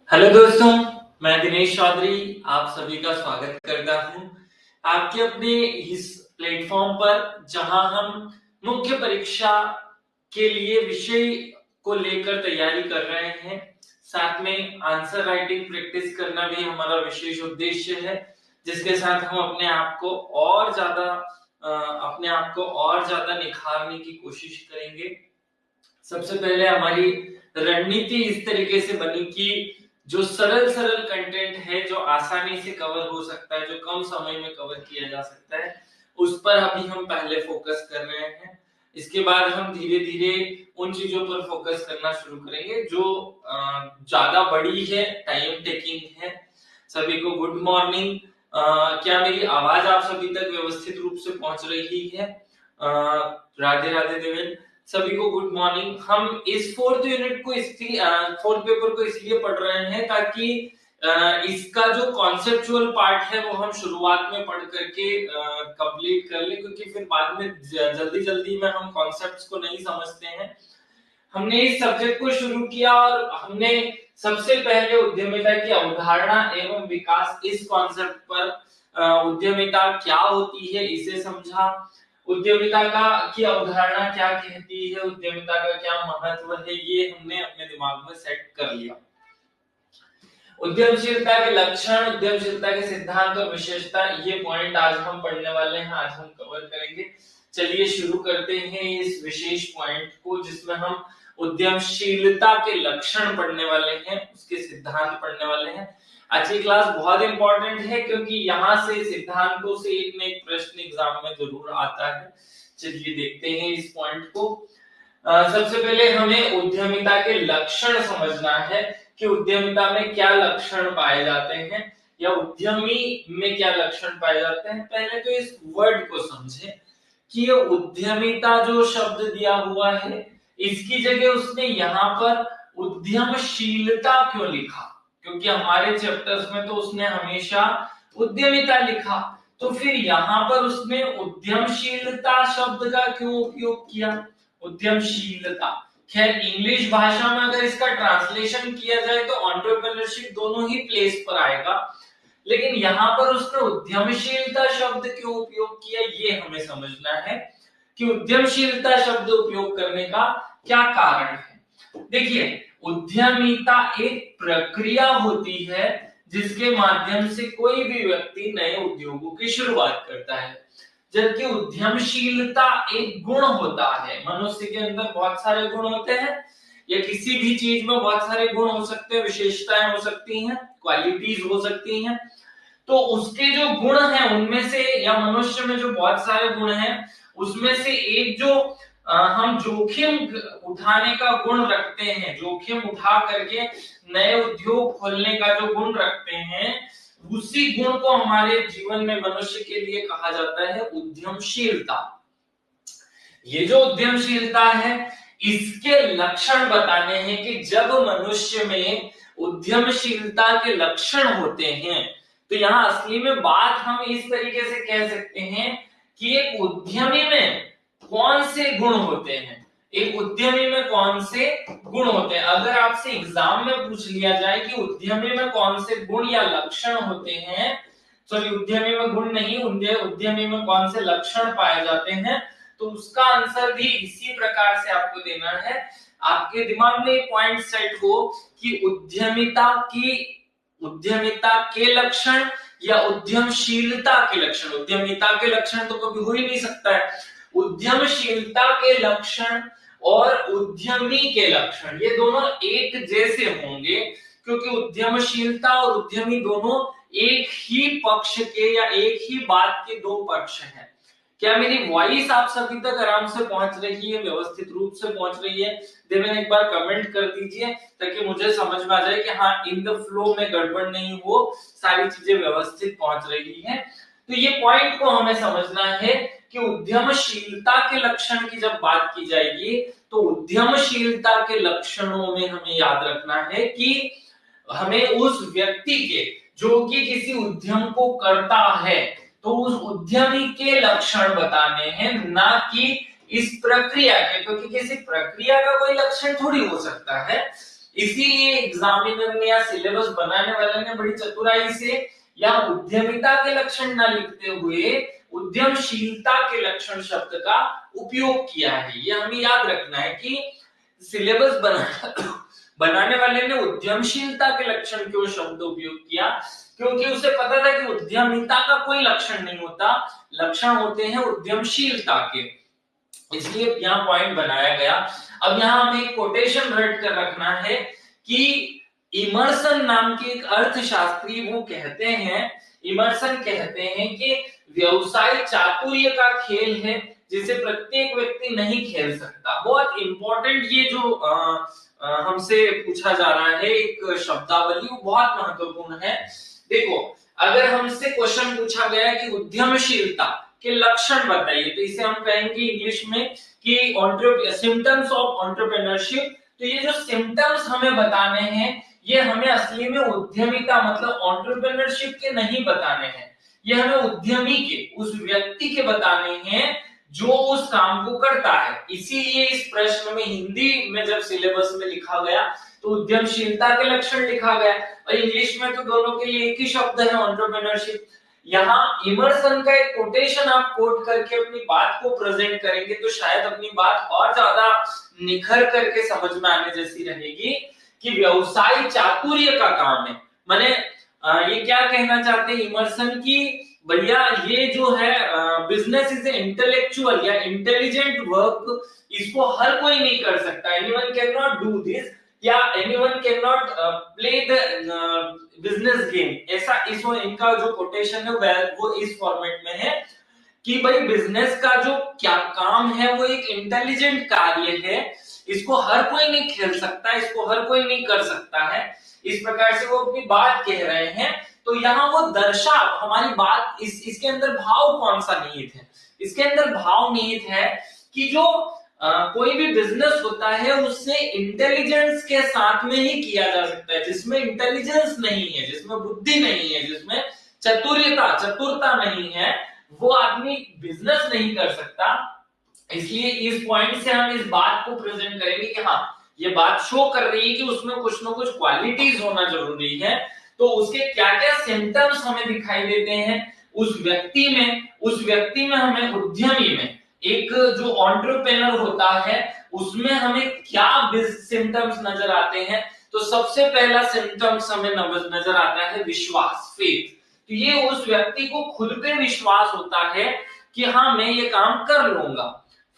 Hello दोस्तों, मैं दिनेश चौधरी आप सभी का स्वागत करता हूं आपके अपने इस प्लेटफॉर्म पर, जहां हम मुख्य परीक्षा के लिए विषय को लेकर तैयारी कर रहे हैं। साथ में आंसर राइटिंग प्रैक्टिस करना भी हमारा विशेष उद्देश्य है, जिसके साथ हम अपने आप को और ज्यादा निखारने की कोशिश करेंगे। सबसे पहले हमारी रणनीति इस तरीके से बनी कि जो सरल सरल कंटेंट है, जो आसानी से कवर हो सकता है, जो कम समय में कवर किया जा सकता है, उस पर अभी हम पहले फोकस कर रहे हैं। इसके बाद हम धीरे धीरे उन चीजों पर फोकस करना शुरू करेंगे जो ज्यादा बड़ी है, टाइम टेकिंग है। सभी को गुड मॉर्निंग। क्या मेरी आवाज आप सभी तक व्यवस्थित रूप से पहुंच रही है? राधे राधे देवेन। सभी को गुड मॉर्निंग। हम इस फोर्थ पेपर को इसलिए पढ़ रहे हैं ताकि इसका जो कॉन्सेप्चुअल पार्ट है वो हम शुरुआत में पढ़ करके कंप्लीट कर ले, क्योंकि फिर बाद में जल्दी जल्दी में हम कॉन्सेप्ट्स को नहीं समझते हैं। हमने इस सब्जेक्ट को शुरू किया और हमने सबसे पहले उद्यमिता की अवधारणा एवं विकास, इस कॉन्सेप्ट पर उद्यमिता क्या होती है इसे समझा। उद्यमिता का की अवधारणा क्या कहती है, उद्यमिता का क्या महत्व है, ये हमने अपने दिमाग में सेट कर लिया। उद्यमशीलता के लक्षण, उद्यमशीलता के सिद्धांत और विशेषता, ये पॉइंट आज हम पढ़ने वाले हैं, आज हम कवर करेंगे। चलिए शुरू करते हैं इस विशेष पॉइंट को, जिसमें हम उद्यमशीलता के लक्षण पढ़ने वाले हैं, उसके सिद्धांत पढ़ने वाले हैं। आज की क्लास बहुत इंपॉर्टेंट है क्योंकि यहाँ से सिद्धांतों से एक न एक प्रश्न एग्जाम में जरूर आता है। चलिए देखते हैं इस पॉइंट को। सबसे पहले हमें उद्यमिता के लक्षण समझना है कि उद्यमिता में क्या लक्षण पाए जाते हैं या उद्यमी में क्या लक्षण पाए जाते हैं। पहले तो इस वर्ड को समझें कि ये उद्यमिता जो शब्द दिया हुआ है, इसकी जगह उसने यहाँ पर उद्यमशीलता क्यों लिखा? क्योंकि हमारे चैप्टर्स में तो उसने हमेशा उद्यमिता लिखा, तो फिर यहाँ पर उसने उद्यमशीलता शब्द का क्यों उपयोग किया? उद्यमशीलता, खैर इंग्लिश भाषा में अगर इसका ट्रांसलेशन किया जाए तो एंटरप्रेन्योरशिप दोनों ही प्लेस पर आएगा, लेकिन यहाँ पर उसने उद्यमशीलता शब्द क्यों उपयोग किया, ये हमें समझना है कि उद्यमशीलता शब्द उपयोग करने का क्या कारण है। देखिए, उद्यमिता एक प्रक्रिया होती है जिसके माध्यम से कोई भी व्यक्ति नए उद्योगों की शुरुआत करता है, जबकि उद्यमशीलता एक गुण होता है। मनुष्य के अंदर बहुत सारे गुण होते हैं, या किसी भी चीज में बहुत सारे गुण हो सकते हैं, विशेषताएं हो सकती हैं, क्वालिटीज हो सकती हैं। तो उसके जो गुण हैं उनमें से, या मनुष्य में जो बहुत सारे गुण हैं उसमें से एक जो हम जोखिम उठाने का गुण रखते हैं, जोखिम उठा करके नए उद्योग खोलने का जो गुण रखते हैं, उसी गुण को हमारे जीवन में मनुष्य के लिए कहा जाता है उद्यमशीलता। ये जो उद्यमशीलता है, इसके लक्षण बताने हैं कि जब मनुष्य में उद्यमशीलता के लक्षण होते हैं, तो यहाँ असली में बात हम इस तरीके से कह सकते हैं कि एक उद्यमी में कौन से गुण होते हैं, एक उद्यमी में कौन से गुण होते हैं। अगर आपसे एग्जाम में पूछ लिया जाए कि उद्यमी में कौन से गुण या लक्षण होते हैं, सॉरी उद्यमी में गुण नहीं, उद्यमी में कौन से लक्षण पाए जाते हैं, तो उसका आंसर भी इसी प्रकार से आपको देना है। आपके दिमाग में एक पॉइंट सेट हो कि उद्यमिता के लक्षण या उद्यमशीलता के लक्षण। उद्यमिता के लक्षण तो कभी हो ही नहीं सकता है। उद्यमशीलता के लक्षण और उद्यमी के लक्षण, ये दोनों एक जैसे होंगे, क्योंकि उद्यमशीलता और उद्यमी दोनों एक ही पक्ष के या एक ही बात के दो पक्ष हैं। क्या मेरी वॉइस आप सभी तक आराम से पहुंच रही है, व्यवस्थित रूप से पहुंच रही है? देवेन एक बार कमेंट कर दीजिए ताकि मुझे समझ में आ जाए कि हाँ, इन द फ्लो में गड़बड़ नहीं हो, सारी चीजें व्यवस्थित पहुंच रही हैं। तो ये पॉइंट को हमें समझना है कि उद्यमशीलता के लक्षण की जब बात की जाएगी, तो उद्यमशीलता के लक्षणों में हमें याद रखना है कि हमें उस व्यक्ति के, जो कि किसी उद्यम को करता है, तो उस उद्यमी के लक्षण बताने हैं, ना कि इस प्रक्रिया के, क्योंकि किसी प्रक्रिया का कोई लक्षण थोड़ी हो सकता है। इसीलिए एग्जामिनर ने या सिलेबस बनाने वाले ने बड़ी चतुराई से या उद्यमिता के लक्षण ना लिखते हुए उद्यमशीलता के लक्षण शब्द का उपयोग किया है। ये हमें याद रखना है कि सिलेबस बनाने वाले ने उद्यमशीलता के लक्षण क्यों शब्द उपयोग किया, क्योंकि उसे पता था कि उद्यमिता का कोई लक्षण नहीं होता, लक्षण होते हैं उद्यमशीलता के, इसलिए यहाँ पॉइंट बनाया गया। अब यहाँ हमें एक कोटेशन रट कर रखना है कि इमर्सन नाम के एक अर्थशास्त्री वो कहते हैं, इमर्सन कहते हैं कि व्यवसाय चातुर्य का खेल है जिसे प्रत्येक व्यक्ति नहीं खेल सकता। बहुत इंपॉर्टेंट ये जो हमसे पूछा जा रहा है एक शब्दावली, वो बहुत महत्वपूर्ण है। देखो, अगर हमसे क्वेश्चन पूछा गया कि उद्यमशीलता के लक्षण बताइए, तो इसे हम कहेंगे इंग्लिश में कि सिम्टम्स ऑफ एंटरप्रेन्योरशिप। तो ये जो सिम्टम्स हमें बताने हैं, ये हमें असली में उद्यमिता मतलब एंटरप्रेन्योरशिप के नहीं बताने हैं, ये हमें उद्यमी के, उस व्यक्ति के बताने हैं जो उस काम को करता है। इसीलिए इस प्रश्न में हिंदी में जब सिलेबस में लिखा गया तो उद्यमशीलता के लक्षण लिखा गया, और इंग्लिश में तो दोनों के लिए एक ही शब्द है एंटरप्रेन्योरशिप। यहाँ इमर्सन का एक कोटेशन आप कोट करके अपनी बात को प्रेजेंट करेंगे तो शायद अपनी बात और ज्यादा निखर करके समझ में आने जैसी रहेगी कि व्यवसाय चातुर्य का काम है। माने ये क्या कहना चाहते हैं इमर्सन की, भैया ये जो है बिजनेस इज इंटेलेक्चुअल या इंटेलिजेंट वर्क, इसको हर कोई नहीं कर सकता, anyone can not do this, या anyone can not play the business game. ऐसा इसमें इनका जो कोटेशन है वो इस फॉर्मेट में है कि भाई बिजनेस का जो क्या काम है वो एक इंटेलिजेंट कार्य है, इसको हर कोई नहीं खेल सकता, इसको हर कोई नहीं कर सकता है। इस प्रकार से वो अपनी बात कह रहे हैं। तो यहाँ वो हमारी बात इसके अंदर भाव कौन सा निहित है, इसके अंदर भाव निहित है कि जो कोई भी बिजनेस होता है उससे इंटेलिजेंस के साथ में ही किया जा सकता है। जिसमें इंटेलिजेंस नहीं है, जिसमें बुद्धि नहीं है, जिसमें चतुरता नहीं है, वो आदमी बिजनेस नहीं कर सकता। इसलिए इस पॉइंट से हम इस बात को प्रेजेंट करेंगे कि हाँ, ये बात शो कर रही है कि उसमें कुछ ना कुछ क्वालिटीज होना जरूरी है। तो उसके क्या क्या सिम्टम्स हमें दिखाई देते हैं उस व्यक्ति में हमें उद्यमी में, एक जो एंटरप्रेन्योर होता है उसमें हमें क्या सिम्टम्स नजर आते हैं। तो सबसे पहला सिम्टम्स हमें नजर आता है विश्वास, फेथ। तो ये उस व्यक्ति को खुद पे विश्वास होता है कि हाँ मैं ये काम कर लूंगा।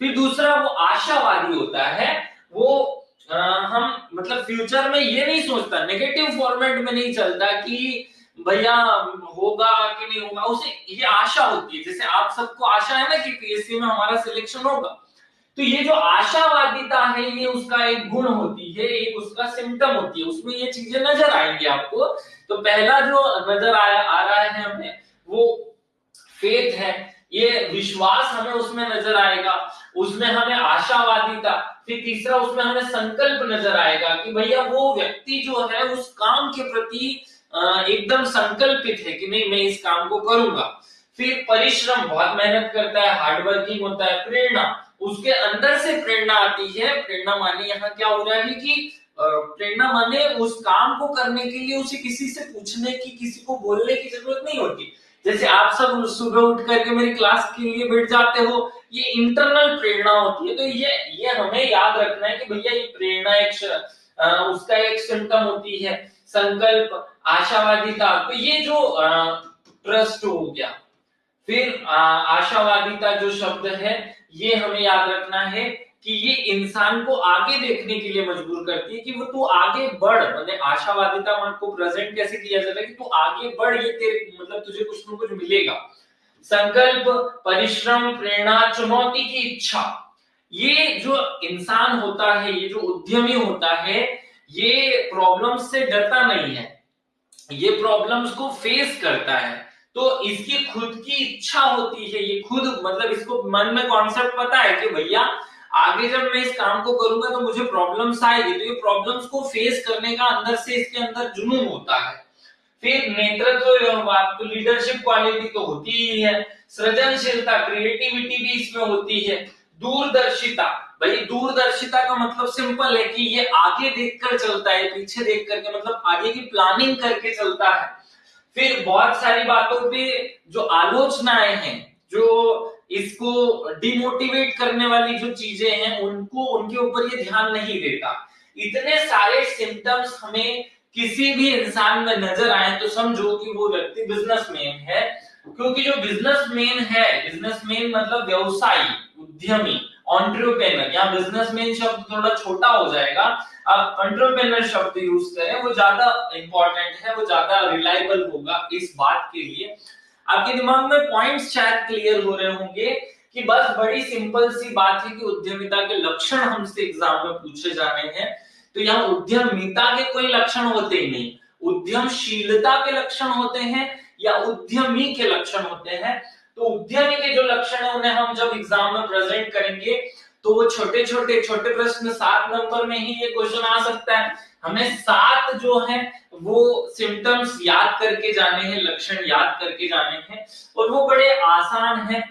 फिर दूसरा वो आशावादी होता है, वो हम मतलब फ्यूचर में ये नहीं सोचता, नेगेटिव फॉर्मेट में नहीं चलता कि भैया होगा कि नहीं होगा, उसे ये आशा होती है। जैसे आप सबको आशा है ना कि पीएससी में हमारा सिलेक्शन होगा, तो ये जो आशावादिता है ये उसका एक गुण होती है, एक उसका सिम्टम होती है, उसमें ये चीजें नजर आएंगी आपको। तो पहला जो नजर आ रहा है हमें वो फेथ है, ये विश्वास हमें उसमें नजर आएगा, उसमें हमें आशावादिता। फिर तीसरा उसमें हमें संकल्प नजर आएगा कि भैया वो व्यक्ति जो है उस काम के प्रति एकदम संकल्पित है कि नहीं मैं इस काम को करूंगा। फिर परिश्रम, बहुत मेहनत करता है, हार्डवर्किंग होता है। प्रेरणा, उसके अंदर से प्रेरणा आती है। प्रेरणा माने यहाँ क्या हो रहा है कि प्रेरणा माने उस काम को करने के लिए उसे किसी से पूछने की, किसी को बोलने की जरूरत नहीं होती। जैसे आप सब सुबह उठ करके मेरी क्लास के लिए बैठ जाते हो, ये इंटरनल प्रेरणा होती है। तो ये हमें याद रखना है कि भैया ये प्रेरणा उसका एक सिम्टम होती है। संकल्प, आशावादिता, तो ये जो ट्रस्ट हो गया। फिर आशावादिता जो शब्द है ये हमें याद रखना है कि ये इंसान को आगे देखने के लिए मजबूर करती है कि वो तू आगे बढ़। मतलब आशावादिता मन को प्रेजेंट कैसे किया जाता है कि तू आगे बढ़, ये तेरे मतलब तुझे कुछ ना कुछ मिलेगा। संकल्प, परिश्रम, प्रेरणा, चुनौती की इच्छा, ये जो इंसान होता है, ये जो उद्यमी होता है, ये प्रॉब्लम्स से डरता नहीं है, ये प्रॉब्लम्स को फेस करता है। तो इसकी खुद की इच्छा होती है, ये खुद मतलब इसको मन में कॉन्सेप्ट पता है कि भैया आगे जब मैं इस काम को करूंगा तो मुझे प्रॉब्लम्स आएगी, तो ये प्रॉब्लम्स को फेस करने का अंदर से इसके अंदर जुनून होता है। फिर नेतृत्व व्यवहार, तो लीडरशिप क्वालिटी तो होती ही है। सृजनशीलता, क्रिएटिविटी भी इसमें होती है। दूरदर्शिता, भाई दूरदर्शिता का मतलब सिंपल है कि ये आगे देखकर चलता है, पीछे देख करके, मतलब आगे की प्लानिंग करके चलता है। फिर बहुत सारी बातों पे जो आलोचनाएं हैं, जो इसको डिमोटिवेट करने वाली जो चीजें हैं, उनको उनके ऊपर ये ध्यान नहीं देता। इतने सारे सिम्टम्स हमें किसी भी इंसान में नजर आए तो समझो कि वो व्यक्ति बिजनेसमैन है। क्योंकि जो बिजनेसमैन है, बिजनेसमैन मतलब व्यवसायी, उद्यमी, एंटरप्रेन्योर, यहाँ बिजनेसमैन शब्द थोड़ा छोटा हो जाएगा, आप एंटरप्रेन्योर शब्द यूज करें, वो ज्यादा इंपॉर्टेंट है, वो ज्यादा रिलायबल होगा इस बात के लिए। आपके दिमाग में पॉइंट्स शायद क्लियर हो रहे होंगे कि बस बड़ी सिंपल सी बात है कि उद्यमिता के लक्षण हमसे एग्जाम में पूछे जाने हैं। तो यहाँ उद्यमिता के कोई लक्षण होते ही नहीं, उद्यमशीलता के लक्षण होते हैं या उद्यमी के लक्षण होते हैं। तो उद्यमी के जो लक्षण है उन्हें हम जब एग्जाम में प्रेजेंट करेंगे तो वो छोटे प्रश्न 7 नंबर में ही ये क्वेश्चन आ सकता है। हमें 7 जो है वो सिम्टम्स याद करके जाने हैं, लक्षण याद करके जाने हैं, और वो बड़े आसान है।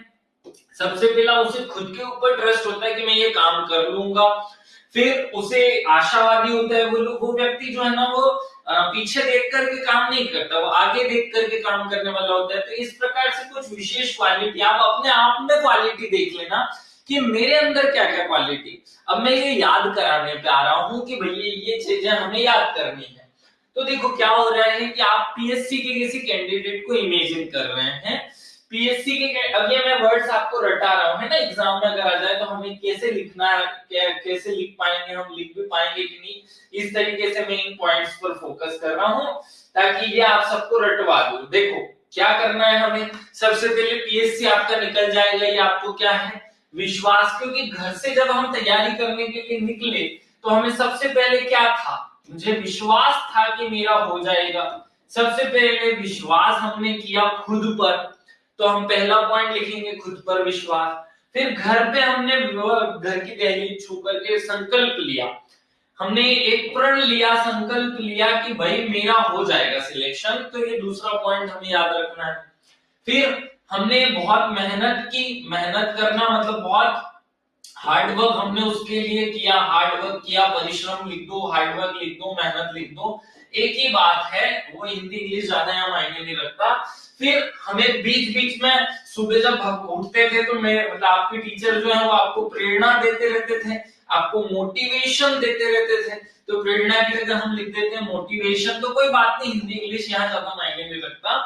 सबसे पहला उसे खुद के ऊपर ट्रस्ट होता है कि मैं ये काम कर लूंगा। फिर उसे आशावादी होता है, वो व्यक्ति जो है ना वो पीछे देख करके काम नहीं करता, वो आगे देख करके काम करने वाला होता है। तो इस प्रकार से कुछ विशेष क्वालिटी आप अपने आप में क्वालिटी देख लेना कि मेरे अंदर क्या क्या क्वालिटी। अब मैं ये याद कराने पे आ रहा हूं कि भैया ये चीजें हमें याद करनी है। तो देखो क्या हो रहा है कि आप पीएससी के किसी कैंडिडेट को इमेजिन कर रहे हैं। पीएससी के, अब ये मैं वर्ड्स आपको रटा रहा हूं, है ना, एग्जाम में अगर आ जाए तो हमें कैसे लिखना है, कैसे लिख पाएंगे, हम लिख भी पाएंगे कि नहीं, इस तरीके से मैं इन पॉइंट्स पर फोकस कर रहा हूं ताकि ये आप सबको रटवा दूं। देखो क्या करना है हमें, सबसे पहले पीएससी आपका निकल जाएगा, ये आपको क्या है, विश्वास। क्योंकि घर से जब हम तैयारी करने के लिए निकले तो हमें सबसे पहले क्या था, मुझे विश्वास था कि मेरा हो जाएगा। सबसे पहले विश्वास हमने किया खुद पर, तो हम पहला पॉइंट लिखेंगे खुद पर विश्वास। फिर घर पे हमने घर की दहलीज छू करके संकल्प लिया, हमने एक प्रण लिया, संकल्प लिया कि भाई मेरा हो जाएगा सिलेक्शन। तो ये दूसरा पॉइंट हमें याद रखना है। फिर हमने बहुत मेहनत की, मेहनत करना मतलब बहुत हार्ड वर्क हमने उसके लिए किया, हार्ड वर्क किया, परिश्रम लिख दो, हार्ड वर्क लिख दो, मेहनत लिख दो, एक ही बात है, वो हिंदी इंग्लिश ज्यादा यहाँ मायने नहीं रखता। फिर हमें बीच बीच में सुबह जब उठते थे तो मैं मतलब आपके टीचर जो है वो आपको प्रेरणा देते रहते थे, आपको मोटिवेशन देते रहते थे। तो प्रेरणा की जगह हम लिख देते हैं मोटिवेशन, तो कोई बात नहीं, हिंदी इंग्लिश यहाँ ज्यादा मायने नहीं रखता।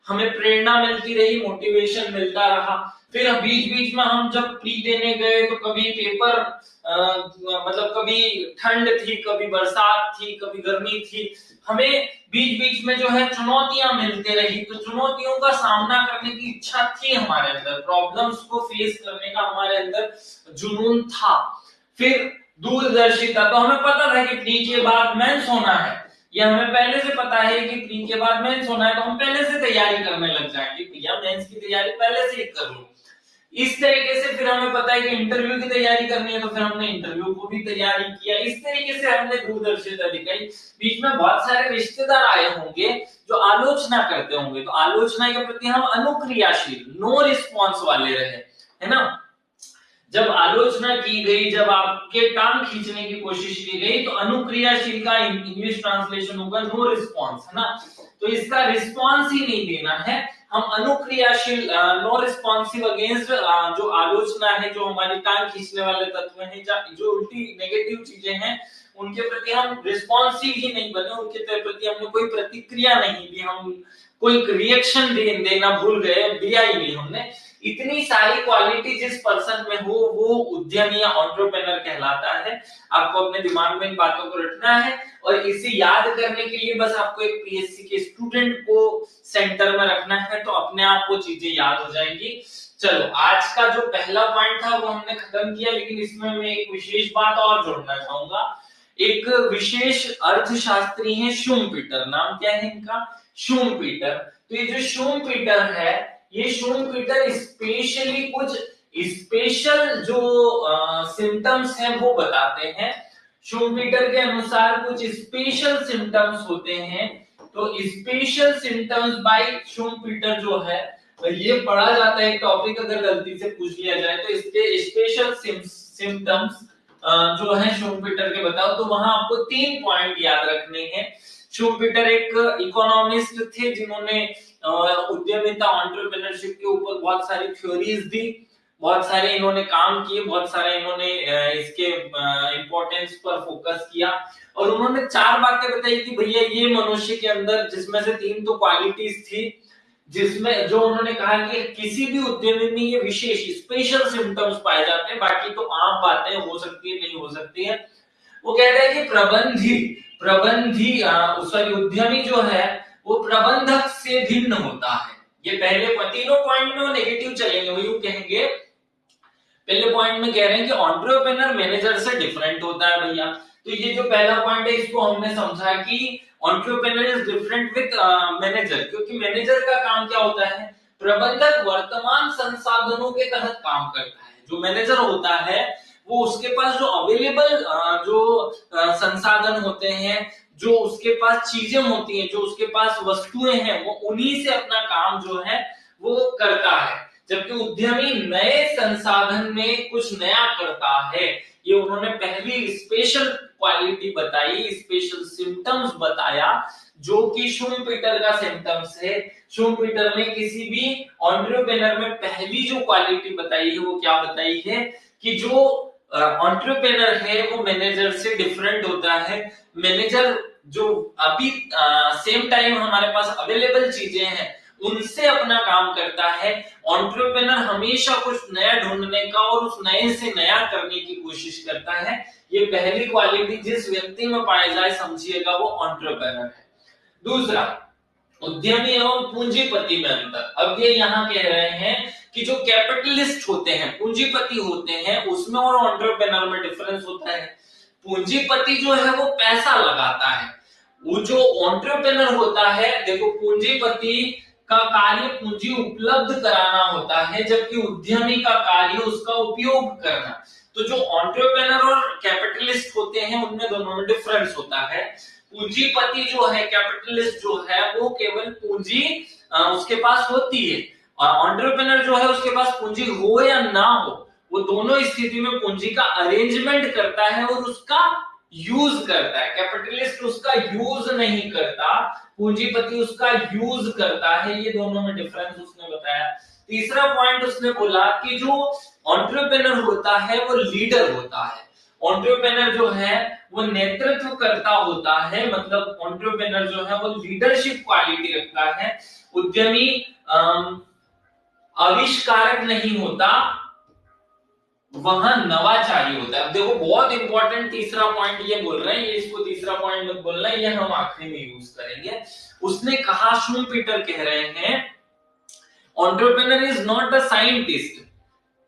हमें प्रेरणा मिलती रही, मोटिवेशन मिलता रहा। फिर बीच बीच में हम जब प्री देने गए तो कभी पेपर मतलब कभी ठंड थी, कभी बरसात थी, कभी गर्मी थी, हमें बीच बीच में जो है चुनौतियां मिलती रही। तो चुनौतियों का सामना करने की इच्छा थी हमारे अंदर, प्रॉब्लम्स को फेस करने का हमारे अंदर जुनून था। फिर दूरदर्शिता, तो हमें पता था कि प्री के बाद मेंस होना है, ये हमें पहले से पता है कि प्री के बाद मेंस होना है, तो हम पहले से तैयारी करने लग जाएंगे, भैया मेंस की तैयारी पहले से ही कर लो। इस तरीके से फिर हमें पता है कि इंटरव्यू की तैयारी करनी है, तो फिर हमने इंटरव्यू को भी तैयारी किया। इस तरीके से हमने दूरदर्शिता दिखाई। बीच में बहुत सारे रिश्तेदार आए होंगे जो आलोचना करते होंगे, तो आलोचना के प्रति हम अनुक्रियाशील, नो रिस्पॉन्स वाले रहे, है ना। जब आलोचना की गई, जब आपके टांग खींचने की कोशिश की गई, तो अनुक्रियाशील का इंग्लिश ट्रांसलेशन होगा नो रिस्पॉन्स, है ना। तो इसका रिस्पॉन्स ही नहीं देना है, हम अनुक्रियाशील, नो रिस्पॉन्सिव अगेंस्ट जो आलोचना है, जो हमारी टांग खींचने वाले तत्व हैं, जो उल्टी नेगेटिव चीजें हैं, उनके प्रति हम रिस्पॉन्सिव ही नहीं बने, उनके प्रति हमने कोई प्रतिक्रिया नहीं दी, हम कोई रिएक्शन देना भूल गए, दिया ही नहीं हमने। इतनी सारी क्वालिटी जिस पर्सन में हो वो उद्यमी या एंटरप्रेन्योर कहलाता है। आपको अपने दिमाग में इन बातों को रखना है, और इसे याद करने के लिए बस आपको एक पीएससी के स्टूडेंट को सेंटर में रखना है, तो अपने आप वो चीजें याद हो जाएंगी। चलो आज का जो पहला पॉइंट था वो हमने खत्म किया, लेकिन इसमें मैं एक विशेष बात और जोड़ना चाहूंगा। एक विशेष अर्थशास्त्री है शुम्पीटर, नाम क्या है इनका, शुम्पीटर। तो ये जो शुम्पीटर है, ये शुम्पीटर स्पेशली कुछ स्पेशल जो सिम्टम्स हैं वो बताते हैं। शुम्पीटर के अनुसार कुछ स्पेशल सिम्टम्स होते हैं। तो स्पेशल सिम्टम्स बाय शुम्पीटर जो है ये पढ़ा जाता है एक टॉपिक, अगर गलती से पूछ लिया जाए तो इसके स्पेशल सिम्टम्स जो है शूम्पेटर के बताओ, तो वहां आपको 3 पॉइंट याद रखने हैं। शूम्पेटर एक इकोनॉमिस्ट थे जिन्होंने उद्यमिता एंटरप्रेन्योरशिप के ऊपर बहुत सारी थ्योरीज दी, बहुत सारे इन्होंने काम किए, बहुत सारे इन्होंने इसके इंपॉर्टेंस पर फोकस किया, और उन्होंने 4 बातें बताई कि भैया ये मनुष्य के अंदर, जिसमें से 3 तो क्वालिटीज थी, जिसमें जो उन्होंने कहा कि किसी भी उद्यमी में ये विशेष स्पेशल सिम्टम्स पाए जाते हैं, बाकी तो आम बातें हो सकती है, नहीं हो सकती है। वो कह रहे हैं कि प्रबंधी सॉरी उद्यमी जो है वो प्रबंधक से भिन्न होता है। ये पहले तीनों पॉइंट में वो नेगेटिव चलेंगे, वो यूं कहेंगे। पहले पॉइंट में कह रहे हैं कि एंटरप्रेन्योर मैनेजर से डिफरेंट होता है भैया। तो ये जो पहला पॉइंट है इसको हमने समझा कि entrepreneur is different with manager, क्योंकि मैनेजर का काम क्या होता है, प्रबंधक वर्तमान संसाधनों के तहत काम करता है। जो मैनेजर होता है वो उसके पास जो अवेलेबल जो संसाधन होते हैं, जो उसके पास चीजें होती हैं, जो उसके पास वस्तुएं हैं, वो उन्हीं से अपना काम जो है वो करता है। जबकि उद्यमी नए संसाधन में कुछ नया करता है। ये उन्होंने पहली स्पेशल क्वालिटी बताई, स्पेशल सिम्टम्स बताया, जो कि शूम्पेटर का सिम्टम्स है। शूम्पेटर ने किसी भी एंटरप्रेन्योर में पहली जो क्वालिटी बताई है वो क्या बताई है कि जो एंटरप्रेन्योर है वो मैनेजर से डिफरेंट होता है। मैनेजर जो अभी सेम टाइम हमारे पास अवेलेबल चीजें हैं उनसे अपना काम करता है, एंटरप्रेन्योर हमेशा कुछ नया ढूंढने का और उस नए से नया करने की कोशिश करता है। ये पहली क्वालिटी जिस व्यक्ति में पाई जाए समझिएगा वो एंटरप्रेन्योर है। दूसरा, उद्यमी एवं पूंजीपति में अंतर। अब ये यहाँ कह रहे हैं कि जो कैपिटलिस्ट होते हैं, पूंजीपति होते हैं, उसमें और एंटरप्रेन्योर में डिफरेंस होता है। पूंजीपति जो है वो पैसा लगाता है, वो जो एंटरप्रेन्योर होता है, देखो पूंजीपति का कार्य पूंजी उपलब्ध कराना होता है, जबकि उद्यमी का कार्य उसका उपयोग करना। तो जो एंटरप्रेन्योर और कैपिटलिस्ट होते हैं उनमें दोनों में डिफरेंस होता है। पूंजीपति जो है, कैपिटलिस्ट जो है, वो केवल पूंजी उसके पास होती है, और एंटरप्रेन्योर जो है उसके पास पूंजी हो या ना हो, वो दोनों स्थिति में पूंजी का अरेंजमेंट करता है और उसका यूज करता है। कैपिटलिस्ट उसका यूज नहीं करता, पूंजीपति उसका यूज करता है। ये दोनों में डिफरेंस उसने बताया। तीसरा पॉइंट उसने बोला कि जो एंटरप्रेन्योर होता है वो लीडर होता है। एंटरप्रेन्योर जो है वो नेतृत्व करता होता है, मतलब एंटरप्रेन्योर जो है वो लीडरशिप क्वालिटी रखता है। उद्यमी आविष्कारक नहीं होता, वहां नवाचारी होता है। अब देखो बहुत इंपॉर्टेंट तीसरा पॉइंट ये बोल रहे हैं, ये इसको तीसरा पॉइंट मत बोलना, ये हम आखिरी में यूज करेंगे। उसने कहा, शूम्पेटर कह रहे हैं, entrepreneur is not a scientist,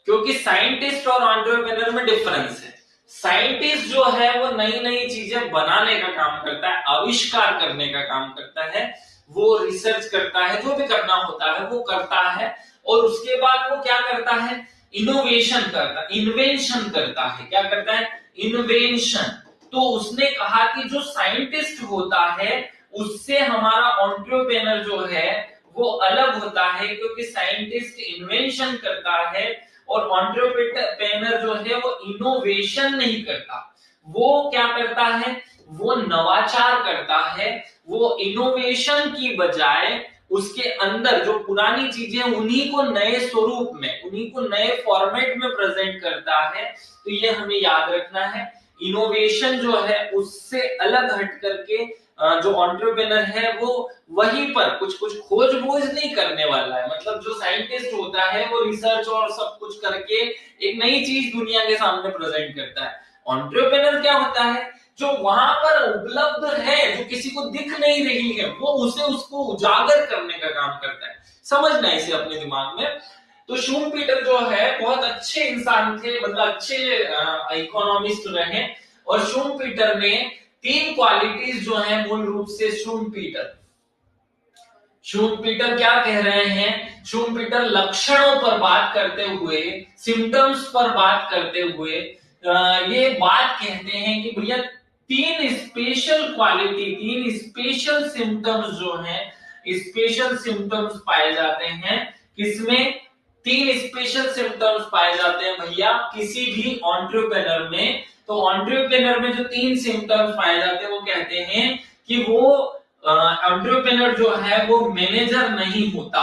क्योंकि साइंटिस्ट और एंटरप्रेन्योर में डिफरेंस है। साइंटिस्ट जो है वो नई नई चीजें बनाने का काम करता है, आविष्कार करने का काम करता है, वो रिसर्च करता है, जो भी करना होता है वो करता है, और उसके बाद वो क्या करता है, इनोवेशन करता है, इन्वेंशन करता है। क्या करता है, इन्वेंशन। तो उसने कहा कि जो साइंटिस्ट होता है उससे हमारा एंटरप्रेन्योर जो है वो अलग होता है, क्योंकि साइंटिस्ट इन्वेंशन करता है और एंटरप्रेन्योर जो है वो इनोवेशन नहीं करता। वो क्या करता है, वो नवाचार करता है। वो इनोवेशन की बजाय उसके अंदर जो पुरानी चीजें उन्हीं को नए स्वरूप में, उन्हीं को नए फॉर्मेट में प्रेजेंट करता है। तो ये हमें याद रखना है। इनोवेशन जो है उससे अलग हट करके जो एंटरप्रेन्योर है वो वहीं पर कुछ कुछ खोज बोझ नहीं करने वाला है। मतलब जो साइंटिस्ट होता है वो रिसर्च और सब कुछ करके एक नई चीज दुनिया के सामने प्रेजेंट करता है। एंटरप्रेन्योर क्या होता है, जो वहां पर उपलब्ध है, जो किसी को दिख नहीं रही है, वो उसे उसको उजागर करने का काम करता है। समझना इसे अपने दिमाग में। तो शूम्पेटर जो है बहुत अच्छे इंसान थे, मतलब अच्छे इकोनॉमिस्ट रहे, और शूम्पेटर ने 3 क्वालिटीज जो है मूल रूप से शूम्पेटर क्या कह रहे हैं, शूम्पेटर लक्षणों पर बात करते हुए, सिम्टम्स पर बात करते हुए ये बात कहते हैं कि भैया 3 स्पेशल क्वालिटी, 3 स्पेशल सिम्टम्स जो हैं, स्पेशल सिम्टम्स पाए जाते हैं किसमें 3 स्पेशल सिम्टम्स पाए जाते हैं भैया किसी भी एंटरप्रेन्योर में। तो एंटरप्रेन्योर में जो 3 सिम्टम्स पाए जाते हैं वो कहते हैं कि वो एंटरप्रेन्योर जो है वो मैनेजर नहीं होता।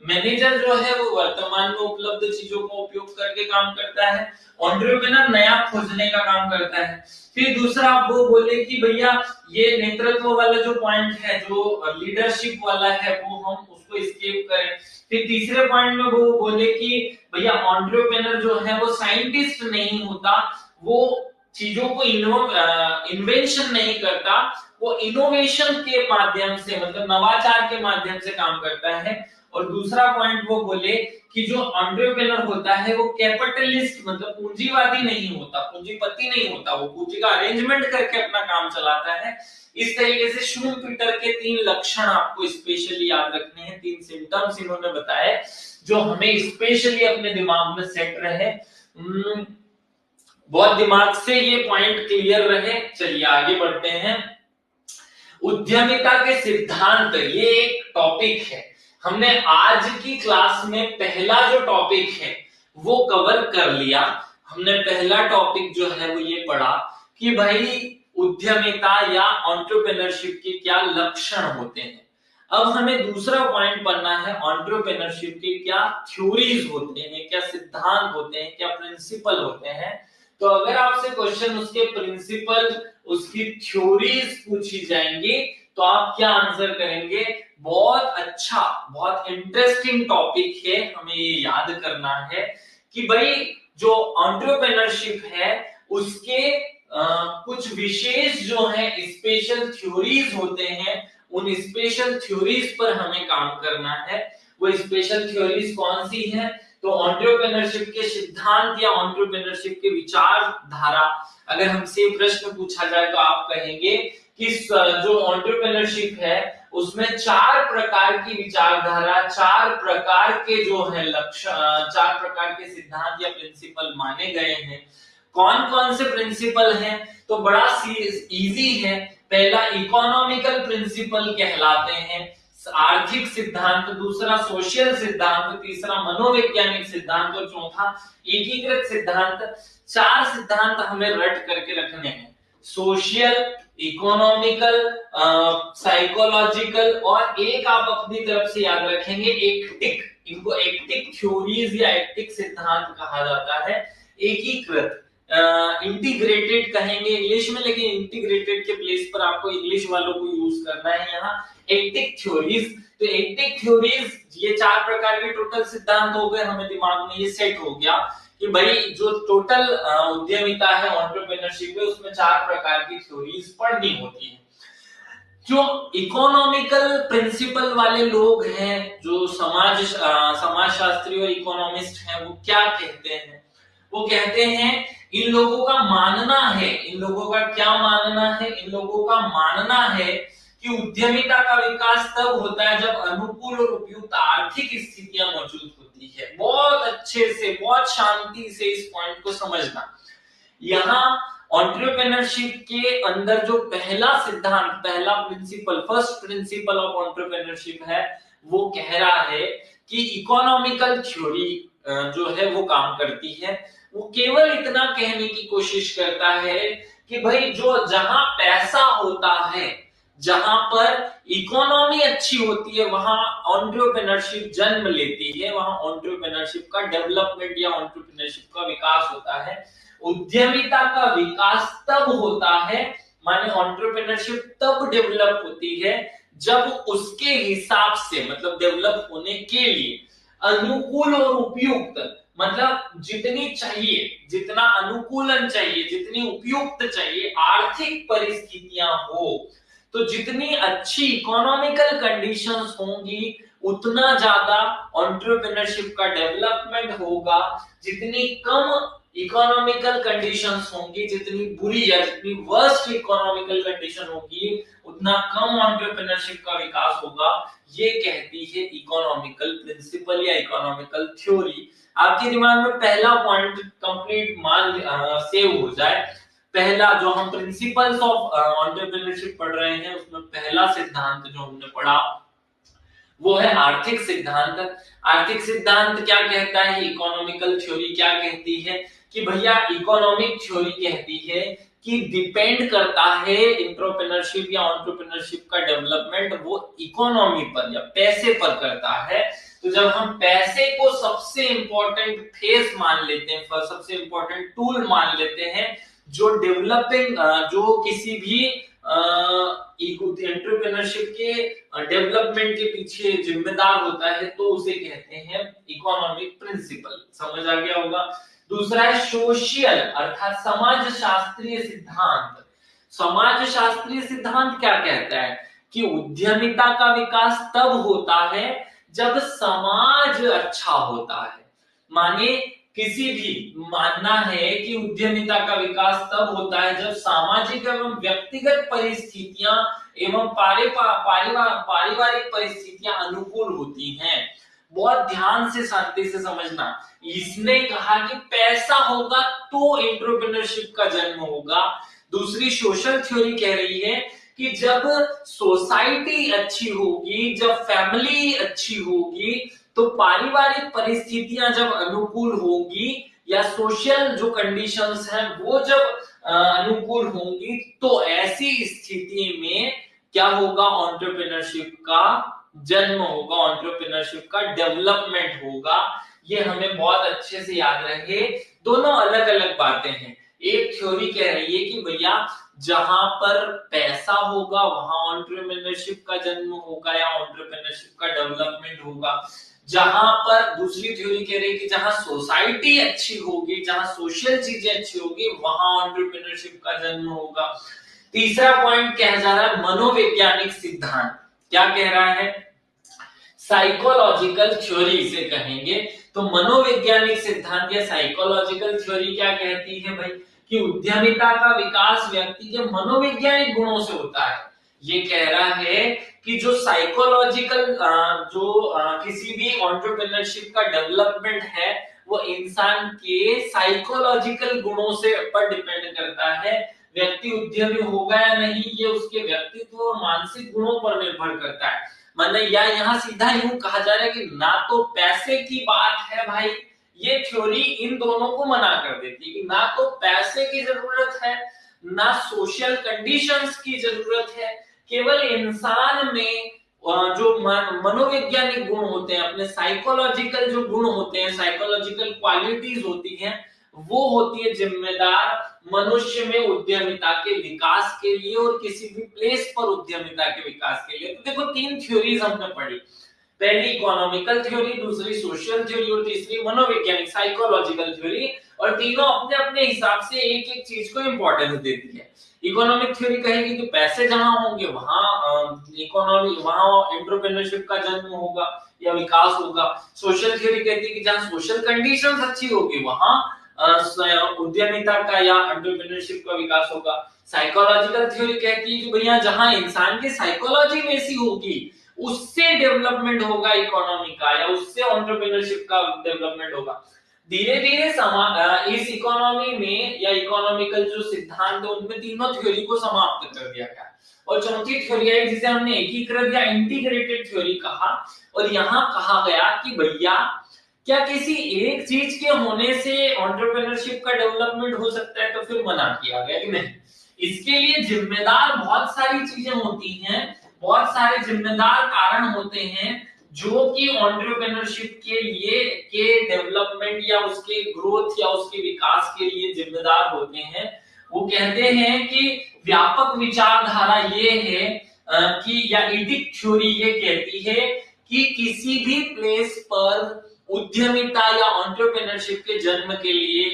मैनेजर जो है वो वर्तमान में उपलब्ध चीजों का उपयोग करके काम करता है, एंटरप्रेन्योर नया खोजने का काम करता है। फिर दूसरा आप वो बोले कि भैया ये नेतृत्व वाला जो पॉइंट है, जो लीडरशिप वाला है, वो हम उसको स्किप करें। फिर तीसरे पॉइंट में वो बोले कि भैया एंटरप्रेन्योर जो है वो साइंटिस्ट नहीं होता, वो चीजों को इन्वेंशन नहीं करता, वो इनोवेशन के माध्यम से मतलब नवाचार के माध्यम से काम करता है। और दूसरा पॉइंट वो बोले कि जो एंटरप्रेन्योर होता है वो कैपिटलिस्ट मतलब पूंजीवादी नहीं होता, पूंजीपति नहीं होता, वो पूंजी का अरेंजमेंट करके अपना काम चलाता है। इस तरीके से शूमपीटर के 3 लक्षण आपको स्पेशली याद रखने हैं, 3 सिम्टम्स इन्होंने बताए जो हमें स्पेशली अपने दिमाग में सेट रहे। बहुत दिमाग से ये पॉइंट क्लियर रहे। चलिए आगे बढ़ते हैं। उद्यमिता के सिद्धांत, ये एक टॉपिक है। हमने आज की क्लास में पहला जो टॉपिक है वो कवर कर लिया। हमने पहला टॉपिक जो है वो ये पढ़ा कि भाई उद्यमिता या एंटरप्रेन्योरशिप के क्या लक्षण होते हैं। अब हमें दूसरा पॉइंट पढ़ना है, एंटरप्रेन्योरशिप के क्या थ्योरीज होते हैं, क्या सिद्धांत होते हैं, क्या प्रिंसिपल होते हैं। तो अगर आपसे क्वेश्चन उसके प्रिंसिपल, उसकी थ्योरीज पूछी जाएंगी तो आप क्या आंसर करेंगे? बहुत अच्छा, बहुत इंटरेस्टिंग टॉपिक है, हमें ये याद करना है कि भाई जो एंटरप्रेन्योरशिप है उसके कुछ विशेष जो है स्पेशल थ्योरीज होते हैं, उन स्पेशल थ्योरीज पर हमें काम करना है। वो स्पेशल थ्योरीज कौन सी है? तो एंटरप्रेन्योरशिप के सिद्धांत या एंटरप्रेन्योरशिप के विचारधारा। अगर हमसे प्रश्न पूछा जाए तो आप कहेंगे कि जो एंटरप्रेन्योरशिप है उसमें 4 प्रकार की विचारधारा, 4 प्रकार के जो है लक्ष्य, 4 प्रकार के सिद्धांत या प्रिंसिपल माने गए हैं। कौन कौन से प्रिंसिपल हैं? तो बड़ा इजी है। पहला इकोनॉमिकल प्रिंसिपल कहलाते हैं, आर्थिक सिद्धांत, दूसरा सोशल सिद्धांत, तीसरा मनोवैज्ञानिक सिद्धांत और चौथा एकीकृत सिद्धांत। 4 सिद्धांत हमें रट करके रखने हैं, सोशल, इकोनॉमिकल, साइकोलॉजिकल और एक आप अपनी तरफ से याद रखेंगे एक्टिक। इनको एक्टिक थ्योरीज या एक्टिक सिद्धांत कहा जाता है। एकीकृत, इंटीग्रेटेड कहेंगे इंग्लिश में, लेकिन इंटीग्रेटेड के प्लेस पर आपको इंग्लिश वालों को यूज करना है यहाँ एक्टिक थ्योरीज। तो एक्टिक थ्योरीज, ये 4 प्रकार के टोटल सिद्धांत हो गए, हमें दिमाग में ये सेट हो गया कि भाई जो टोटल उद्यमिता है, एंटरप्रेन्योरशिप है, उसमें 4 प्रकार की थ्योरीज पढ़नी होती है। जो इकोनॉमिकल प्रिंसिपल वाले लोग हैं, जो समाजशास्त्री और इकोनॉमिस्ट हैं, वो क्या कहते हैं? वो कहते हैं, इन लोगों का मानना है, इन लोगों का क्या मानना है? इन लोगों का मानना है कि उद्यमिता का विकास तब होता है जब अनुकूल और उपयुक्त आर्थिक स्थितियां मौजूद होती है। बहुत अच्छे से, बहुत शांति से इस पॉइंट को समझना। यहाँ एंटरप्रेन्योरशिप के अंदर जो पहला सिद्धांत, पहला principle, first principle of entrepreneurship है, वो कह रहा है कि इकोनॉमिकल थ्योरी जो है वो काम करती है। वो केवल इतना कहने की कोशिश करता है कि भाई जो जहां पैसा होता है, जहां पर इकोनॉमी अच्छी होती है, वहां एंटरप्रेन्योरशिप जन्म लेती है, वहां एंटरप्रेन्योरशिप का डेवलपमेंट या एंटरप्रेन्योरशिप का विकास होता है। उद्यमिता का विकास तब होता है, माने एंटरप्रेन्योरशिप तब डेवलप होती है जब उसके हिसाब से, मतलब डेवलप होने के लिए अनुकूल और उपयुक्त, मतलब जितनी चाहिए, जितना अनुकूलन चाहिए, जितनी उपयुक्त चाहिए आर्थिक परिस्थितियां हो, तो जितनी अच्छी इकोनॉमिकल कंडीशंस होंगी उतना ज्यादा एंटरप्रेन्योरशिप का डेवलपमेंट होगा। जितनी कम इकोनॉमिकल कंडीशंस होंगी, जितनी बुरी या जितनी वर्स्ट इकोनॉमिकल कंडीशन होगी, उतना कम एंटरप्रेन्योरशिप का विकास होगा। ये कहती है इकोनॉमिकल प्रिंसिपल या इकोनॉमिकल थ्योरी। आपके दिमाग में पहला पॉइंट कंप्लीट मान सेव हो जाए। पहला जो हम प्रिंसिपल्स ऑफ एंटरप्रेन्योरशिप पढ़ रहे हैं, उसमें पहला सिद्धांत जो हमने पढ़ा वो है आर्थिक सिद्धांत। आर्थिक सिद्धांत क्या कहता है, इकोनॉमिकल थ्योरी क्या कहती है कि भैया इकोनॉमिक थ्योरी कहती है कि डिपेंड करता है एंटरप्रेन्योरशिप या एंटरप्रेन्योरशिप का डेवलपमेंट वो इकोनॉमी पर या पैसे पर करता है। तो जब हम पैसे को सबसे इंपॉर्टेंट फेस मान लेते हैं, सबसे इंपॉर्टेंट टूल मान लेते हैं जो डेवलपिंग, जो किसी भी एंटरप्रेन्योरशिप के डेवलपमेंट के पीछे जिम्मेदार होता है, तो उसे कहते हैं इकोनॉमिक प्रिंसिपल। समझ आ गया होगा। दूसरा है सोशियल अर्थात समाज शास्त्रीय सिद्धांत। समाज शास्त्रीय सिद्धांत क्या कहता है कि उद्यमिता का विकास तब होता है जब समाज अच्छा होता है। माने किसी भी मानना है कि उद्यमिता का विकास तब होता है जब सामाजिक एवं व्यक्तिगत परिस्थितियां एवं पारिवारिक परिस्थितियां अनुकूल होती हैं। बहुत ध्यान से शांति से समझना, इसने कहा कि पैसा होगा तो एंटरप्रेन्योरशिप का जन्म होगा। दूसरी सोशल थ्योरी कह रही है कि जब सोसाइटी अच्छी होगी, जब फैमिली अच्छी होगी, तो पारिवारिक परिस्थितियां जब अनुकूल होगी या सोशल जो कंडीशंस हैं वो जब अनुकूल होंगी, तो ऐसी स्थिति में क्या होगा, एंटरप्रेन्योरशिप का जन्म होगा, एंटरप्रेन्योरशिप का डेवलपमेंट होगा। ये हमें बहुत अच्छे से याद रहे। दोनों अलग अलग बातें हैं। एक थ्योरी कह रही है कि भैया जहां पर पैसा होगा वहां एंटरप्रेन्योरशिप का जन्म होगा या एंटरप्रेन्योरशिप का डेवलपमेंट होगा। जहां पर दूसरी थ्योरी कह रही है कि जहां सोसाइटी अच्छी होगी, जहां सोशल चीजें अच्छी होगी, वहां एंटरप्रेन्योरशिप का जन्म होगा। तीसरा पॉइंट कहा जा रहा है मनोवैज्ञानिक सिद्धांत। क्या कह रहा है, साइकोलॉजिकल थ्योरी इसे कहेंगे। तो मनोवैज्ञानिक सिद्धांत या साइकोलॉजिकल थ्योरी क्या कहती है भाई कि उद्यमिता का विकास व्यक्ति के मनोवैज्ञानिक गुणों से होता है। ये कह रहा है कि जो साइकोलॉजिकल किसी भी एंटरप्रेन्योरशिप का डेवलपमेंट है वो इंसान के साइकोलॉजिकल गुणों से पर डिपेंड करता है। व्यक्ति उद्यमी होगा या नहीं ये उसके व्यक्तित्व और मानसिक गुणों पर निर्भर करता है। मतलब यहाँ सीधा यूं कहा जा रहा है कि ना तो पैसे की बात है भाई, ये थ्योरी इन दोनों को मना कर देती है कि ना तो पैसे की जरूरत है ना सोशल कंडीशंस की जरूरत है। केवल इंसान में जो मनोवैज्ञानिक गुण होते हैं, अपने साइकोलॉजिकल जो गुण होते हैं, साइकोलॉजिकल क्वालिटीज होती हैं, वो होती है जिम्मेदार मनुष्य में उद्यमिता के विकास के लिए और किसी भी प्लेस पर उद्यमिता के विकास के लिए। तो देखो तीन थ्योरीज हमने पढ़ी, पहली इकोनॉमिकल थ्योरी, दूसरी सोशल थ्योरी और तीसरी मनोवैज्ञानिक साइकोलॉजिकल थ्योरी। और तीनों अपने अपने हिसाब से एक एक चीज को इंपॉर्टेंस देती है। इकोनॉमिक थ्योरी कहेगी कि पैसे जहां होंगे वहां इकोनॉमी, वहां एंटरप्रेन्योरशिप का जन्म होगा या विकास होगा। सोशल थ्योरी कहती है कि जहां सोशल कंडीशंस अच्छी होगी वहां उद्यमिता का या एंटरप्रेन्योरशिप का विकास होगा। साइकोलॉजिकल थ्योरी कहती है कि भैया जहां इंसान की साइकोलॉजी वैसी होगी उससे डेवलपमेंट होगा इकोनॉमी का या उससे एंटरप्रेन्योरशिप का डेवलपमेंट होगा। धीरे धीरे इस इकोनॉमी में या इकोनॉमिकल जो सिद्धांत है उनमें तीनों थ्योरी को समाप्त कर दिया गया और चौथी थ्योरी है जिसे हमने एकीकृत या इंटीग्रेटेड थ्योरी कहा। और यहाँ कहा गया कि भैया क्या किसी एक चीज के होने से एंटरप्रेन्योरशिप का डेवलपमेंट हो सकता है, तो फिर मना किया गया कि नहीं, इसके लिए जिम्मेदार बहुत सारी चीजें होती हैं, बहुत सारे जिम्मेदार कारण होते हैं जो कि एंटरप्रेन्योरशिप के लिए के डेवलपमेंट या उसके ग्रोथ या उसके विकास के लिए जिम्मेदार होते हैं। वो कहते हैं कि व्यापक विचारधारा ये है कि या एथिक थ्योरी ये कहती है कि किसी भी प्लेस पर उद्यमिता या एंटरप्रेन्योरशिप के जन्म के लिए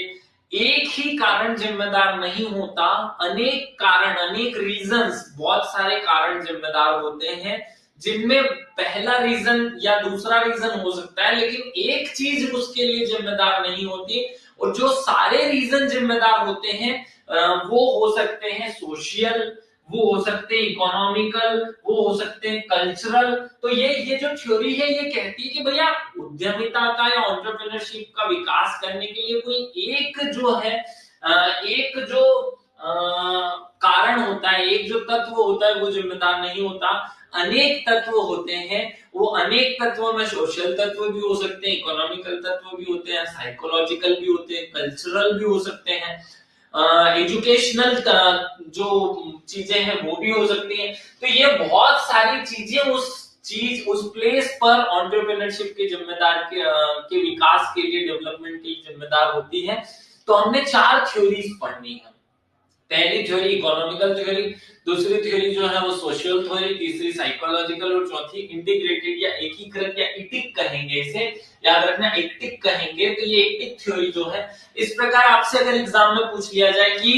एक ही कारण जिम्मेदार नहीं होता, अनेक कारण, अनेक रीजंस, बहुत सारे कारण जिम्मेदार होते हैं जिनमें पहला रीजन या दूसरा रीजन हो सकता है लेकिन एक चीज उसके लिए जिम्मेदार नहीं होती। और जो सारे रीजन जिम्मेदार होते हैं वो हो सकते हैं सोशल, वो हो सकते हैं इकोनॉमिकल, वो हो सकते हैं कल्चरल। तो ये जो थ्योरी है ये कहती है कि भैया उद्यमिता का या एंटरप्रेन्योरशिप का विकास करने के लिए कोई एक जो है एक जो कारण होता है, एक जो तत्व होता है वो जिम्मेदार नहीं होता, अनेक तत्व होते हैं। वो अनेक तत्वों में सोशल तत्व भी हो सकते हैं, इकोनॉमिकल तत्व भी होते हैं, साइकोलॉजिकल भी होते हैं, कल्चरल भी हो सकते हैं, एजुकेशनल जो चीजें हैं वो भी हो सकती हैं। तो ये बहुत सारी चीजें उस प्लेस पर एंटरप्रेन्योरशिप के जिम्मेदार के विकास के लिए, डेवलपमेंट के लिए जिम्मेदार होती है। तो हमने 4 थ्योरीज पढ़नी है। पहली थ्योरी इकोनॉमिकल थ्योरी, दूसरी थ्योरी जो है वो सोशल थ्योरी, तीसरी साइकोलॉजिकल और चौथी इंटीग्रेटेड या एकीकृत या इटिक कहेंगे इसे, याद रखना इटिक कहेंगे। तो ये इटिक थ्योरी जो है, इस प्रकार आपसे अगर एग्जाम में पूछ लिया जाए कि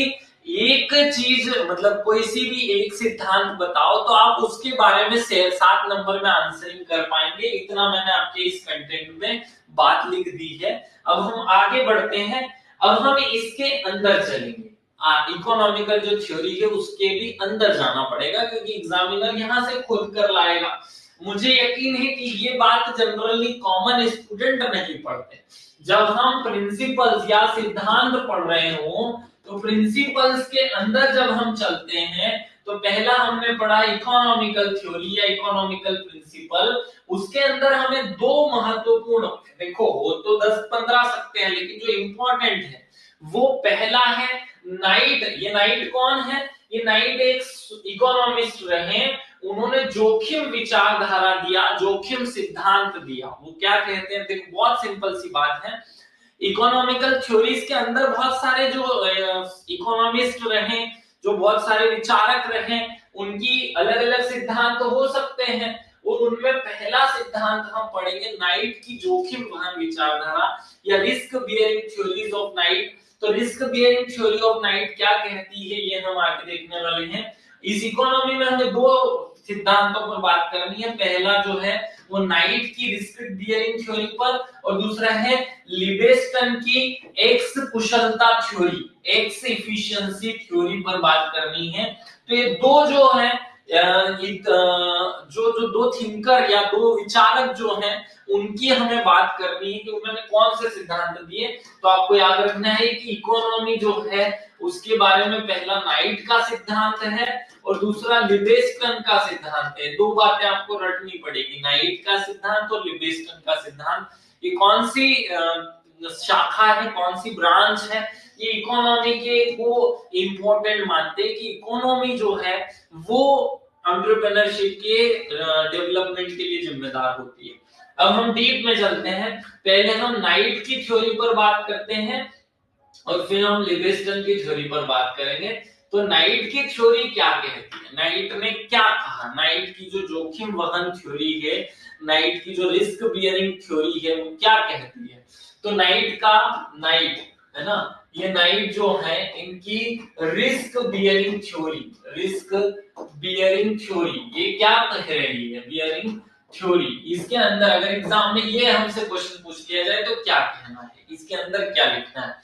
एक चीज मतलब कोई सी भी एक सिद्धांत बताओ, तो आप उसके बारे में 7 नंबर में आंसरिंग कर पाएंगे। इतना मैंने आपके इस कंटेंट में बात लिख दी है। अब हम आगे बढ़ते हैं, अब हम इसके अंदर चलेंगे। इकोनॉमिकल जो थ्योरी है उसके भी अंदर जाना पड़ेगा, क्योंकि एग्जामिनर यहां से खोद कर लाएगा। मुझे यकीन है कि ये बात जनरली कॉमन स्टूडेंट नहीं पढ़ते। जब हम प्रिंसिपल्स या सिद्धांत पढ़ रहे हो, तो प्रिंसिपल्स के अंदर जब हम चलते हैं, तो पहला हमने पढ़ा इकोनॉमिकल थ्योरी या इकोनॉमिकल प्रिंसिपल। उसके अंदर हमें 2 महत्वपूर्ण, देखो वो तो 10-15 सकते हैं, लेकिन जो इंपॉर्टेंट है वो पहला है नाइट। ये नाइट कौन है? ये नाइट एक इकोनॉमिस्ट रहे, उन्होंने जोखिम विचारधारा दिया, जोखिम सिद्धांत दिया। वो क्या कहते हैं, देखो बहुत सिंपल सी बात है। इकोनॉमिकल थ्योरीज के अंदर बहुत सारे जो इकोनॉमिस्ट रहे, जो बहुत सारे विचारक रहे, उनकी अलग अलग सिद्धांत हो सकते हैं, और उनमें पहला सिद्धांत हम पढ़ेंगे नाइट की जोखिम वहन विचारधारा या risk bearing theories of Knight. तो risk bearing theory of Knight क्या कहती है, ये हम आगे देखने वाले हैं। इस इकोनॉमी में हमें 2 सिद्धांतों पर बात करनी है। पहला जो है वो नाइट की रिस्क बियरिंग थ्योरी पर, और दूसरा है लिबेस्टन की एक्स कुशलता थ्योरी, एक्स इफिशिएंसी थ्योरी पर बात करनी है। तो ये 2 जो है जो 2 थिंकर या 2 विचारक जो हैं, उनकी हमें बात करनी है कि उन्होंने कौन से सिद्धांत दिए। तो आपको याद रखना है कि इकोनॉमी जो है उसके बारे में पहला नाइट का सिद्धांत है और दूसरा लिबेस्टन का सिद्धांत है। 2 बातें आपको रटनी पड़ेगी, नाइट का सिद्धांत और लिबेस्टन का सिद्धांत। ये कौन सी शाखा है, कौन सी ब्रांच है, ये इकोनॉमी के वो इंपॉर्टेंट मानते हैं कि इकोनॉमी जो है वो एंटरप्रेन्योरशिप के डेवलपमेंट के लिए जिम्मेदार होती है। अब हम डीप में चलते हैं। पहले हम नाइट की थ्योरी पर बात करते हैं और फिर हम लिबेस्टन की थ्योरी पर बात करेंगे। तो नाइट की थ्योरी क्या कहती है, नाइट ने क्या कहा, नाइट की जो जोखिम वहन थ्योरी है, नाइट की जो रिस्क बियरिंग थ्योरी है, वो क्या कहती है। तो नाइट है ना, ये नाइट जो है इनकी रिस्क बियरिंग थ्योरी ये क्या कह रही है, बियरिंग थ्योरी। इसके अंदर अगर एग्जाम में ये हमसे क्वेश्चन पूछ लिया जाए तो क्या कहना है, इसके अंदर क्या लिखना है।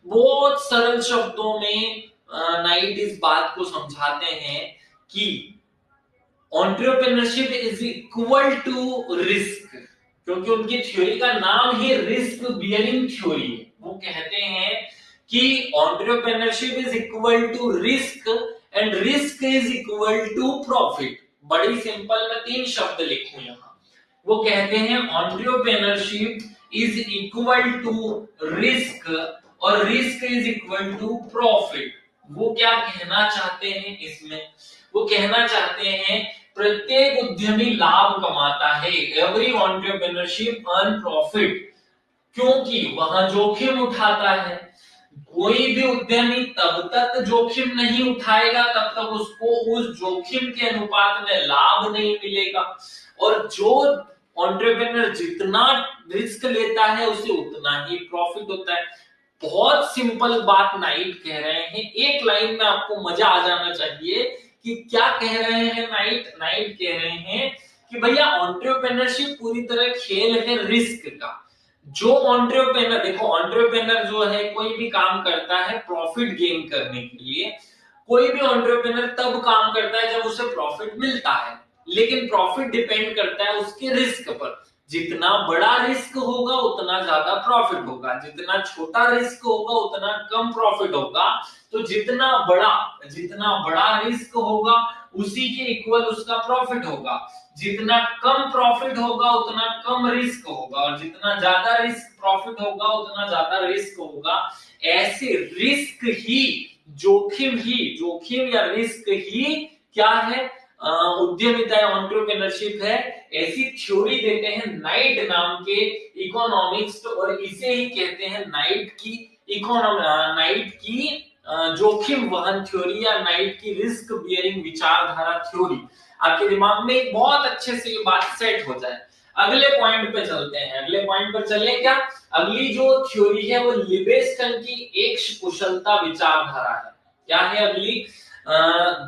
बहुत सरल शब्दों में नाइट इस बात को समझाते हैं कि entrepreneurship is equal to risk, क्योंकि उनकी थ्योरी का नाम ही रिस्क बियरिंग थ्योरी है। वो कहते हैं कि entrepreneurship is equal to risk and risk is equal to profit. बड़ी सिंपल, मैं 3 शब्द लिखूं यहां। वो कहते हैं entrepreneurship is equal to risk और risk is equal to profit. वो क्या कहना चाहते हैं इसमें, वो कहना चाहते हैं प्रत्येक उद्यमी लाभ कमाता है, एवरी एंटरप्रेन्योरशिप अर्न प्रॉफिट, क्योंकि वहां जोखिम उठाता है। कोई भी उद्यमी तब तक जोखिम नहीं उठाएगा तब तक उसको उस जोखिम के अनुपात में लाभ नहीं मिलेगा, और जो एंटरप्रेन्योर जितना रिस्क लेता है उसे उतना ही प्रॉफिट होता है। बहुत सिंपल बात नाइट कह रहे हैं, एक लाइन में आपको मजा आ जाना चाहिए कि क्या कह रहे हैं नाइट कह रहे हैं कि भैया एंटरप्रेन्योरशिप पूरी तरह खेल है रिस्क का। जो एंटरप्रेन्योर, देखो एंटरप्रेन्योर जो है कोई भी काम करता है प्रॉफिट गेन करने के लिए। कोई भी एंटरप्रेन्योर तब काम करता है जब उसे प्रॉफिट मिलता है, लेकिन प्रॉफिट डिपेंड करता है उसके रिस्क पर। जितना बड़ा रिस्क होगा उतना ज्यादा प्रॉफिट होगा, जितना छोटा रिस्क होगा उतना कम प्रॉफिट होगा। तो जितना बड़ा रिस्क होगा उसी के इक्वल उसका प्रॉफिट होगा, जितना कम प्रॉफिट होगा उतना कम रिस्क होगा, और जितना ज्यादा रिस्क प्रॉफिट होगा उतना ज्यादा रिस्क होगा। ऐसे रिस्क ही जोखिम या रिस्क ही क्या है, उद्यमिता या एंटरप्रेन्योरशिप है। ऐसी थ्योरी देते हैं नाइट नाम के इकोनॉमिक्स, और इसे ही कहते हैं नाइट की जोखिम वहन थ्योरी या नाइट की रिस्क बियरिंग विचारधारा थ्योरी। आपके दिमाग में एक बहुत अच्छे से ये बात सेट हो जाए। अगले पॉइंट पे चलते हैं, अगले पॉइंट पर चले क्या। अगली जो थ्योरी है वो लिबेस्टन की एक कुशलता विचारधारा है। क्या है अगली,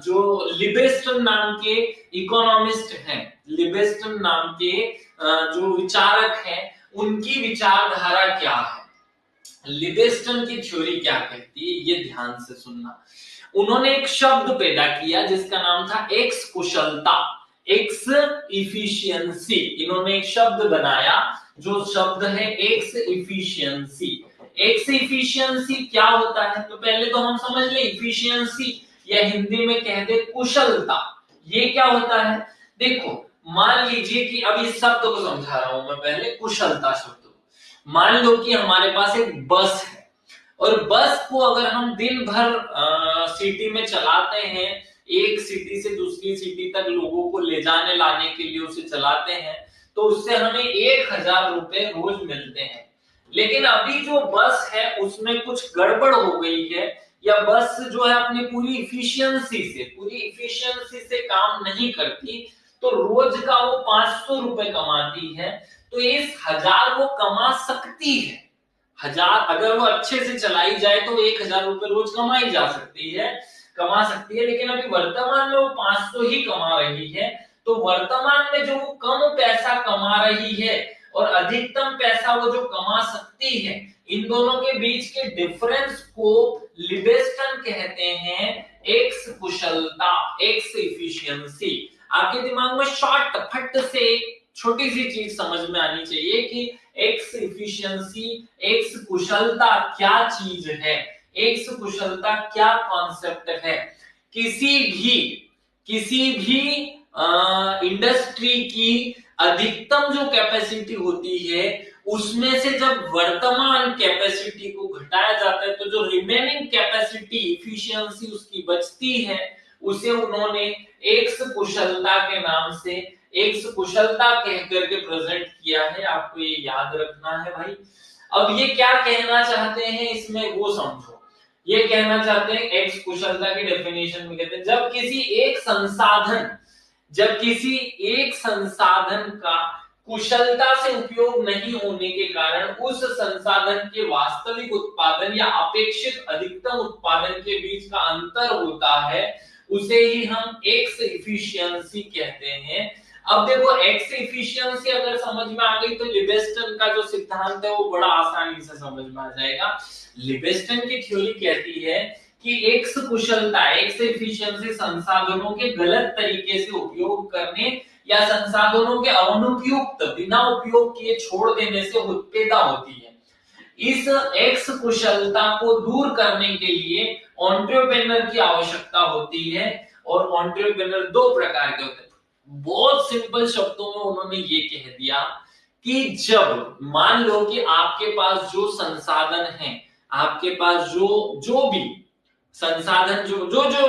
जो लिबेस्टन नाम के इकोनॉमिस्ट हैं, लिबेस्टन नाम के जो विचारक हैं, उनकी विचारधारा क्या है, लिबेस्टन की थ्योरी क्या कहती है, ये ध्यान से सुनना। उन्होंने एक शब्द पैदा किया जिसका नाम था एक्स कुशलता, एक्स इफिशियंसी। इन्होंने एक शब्द बनाया, जो शब्द है एक्स इफिशियंसी। एक्स इफिशियंसी क्या होता है, तो पहले तो हम समझ ले इफिशियंसी, या हिंदी में कह दे कुशलता, ये क्या होता है। देखो मान लीजिए कि अब इस शब्द को समझा रहा हूं मैं, पहले कुशलता शब्द को। मान लो कि हमारे पास एक बस है, और बस को अगर हम दिन भर सिटी में चलाते हैं, एक सिटी से दूसरी सिटी तक लोगों को ले जाने लाने के लिए उसे चलाते हैं, तो उससे हमें 1000 रुपए रोज मिलते हैं। लेकिन अभी जो बस है उसमें कुछ गड़बड़ हो गई है, या बस जो है अपनी पूरी इफिशियंसी से काम नहीं करती, तो रोज का वो 500 रुपए कमाती है। तो इस 1000 वो कमा सकती है, 1000 अगर वो अच्छे से चलाई जाए तो 1000 रुपए रोज कमा सकती है। लेकिन अभी वर्तमान में वो 500 ही कमा रही है। तो वर्तमान में जो वो कम पैसा कमा रही है और अधिकतम पैसा वो जो कमा सकती है, इन दोनों के बीच के डिफरेंस को लिबेस्टन कहते हैं एक्स कुशलता, एक्स इफिशियंसी। आपके दिमाग में शॉर्ट फट से छोटी सी चीज समझ में आनी चाहिए कि एक्स इफिशियंसी, एक्स कुशलता क्या चीज है, एक्स कुशलता क्या कॉन्सेप्ट है। किसी भी इंडस्ट्री की अधिकतम जो कैपेसिटी होती है, उसमें से जब वर्तमान कैपेसिटी को घटाया जाता है, तो जो रिमेनिंग कैपेसिटी इफिशियंसी उसकी बचती है, उसे उन्होंने एक्स कुशलता के नाम से, एक्स कुशलता कह करके प्रेजेंट किया है। आपको ये याद रखना है भाई। अब ये क्या कहना चाहते हैं इसमें वो समझो। ये कहना चाहते हैं एक्स कुशलता की डेफिनेशन में कहते हैं, जब किसी एक संसाधन का कुशलता से उपयोग नहीं होने के कारण उस संसाधन के वास्तविक उत्पादन या अपेक्षित अधिकतम उत्पादन के बीच का अंतर होता है, उसे ही हम एक्स इफिशियंसी कहते हैं। अब देखो एक्स इफिशियंसी अगर समझ में आ गई तो लिबेस्टन का जो सिद्धांत है वो बड़ा आसानी से समझ में आ जाएगा। लिबेस्टन की थ्योरी कहती है कि एक्स कुशलता, एक्स एफिशिएंसी संसाधनों के गलत तरीके से उपयोग करने या संसाधनों के अनुपयुक्त बिना उपयोग किए छोड़ देने से पैदा होती है। इस एक्स कुशलता को दूर करने के लिए एंटरप्रेन्योर की आवश्यकता होती है, और एंटरप्रेन्योर दो प्रकार के होते हैं। बहुत सिंपल शब्दों में उन्होंने ये कह दिया कि जब मान लो कि आपके पास जो संसाधन है, आपके पास जो भी संसाधन जो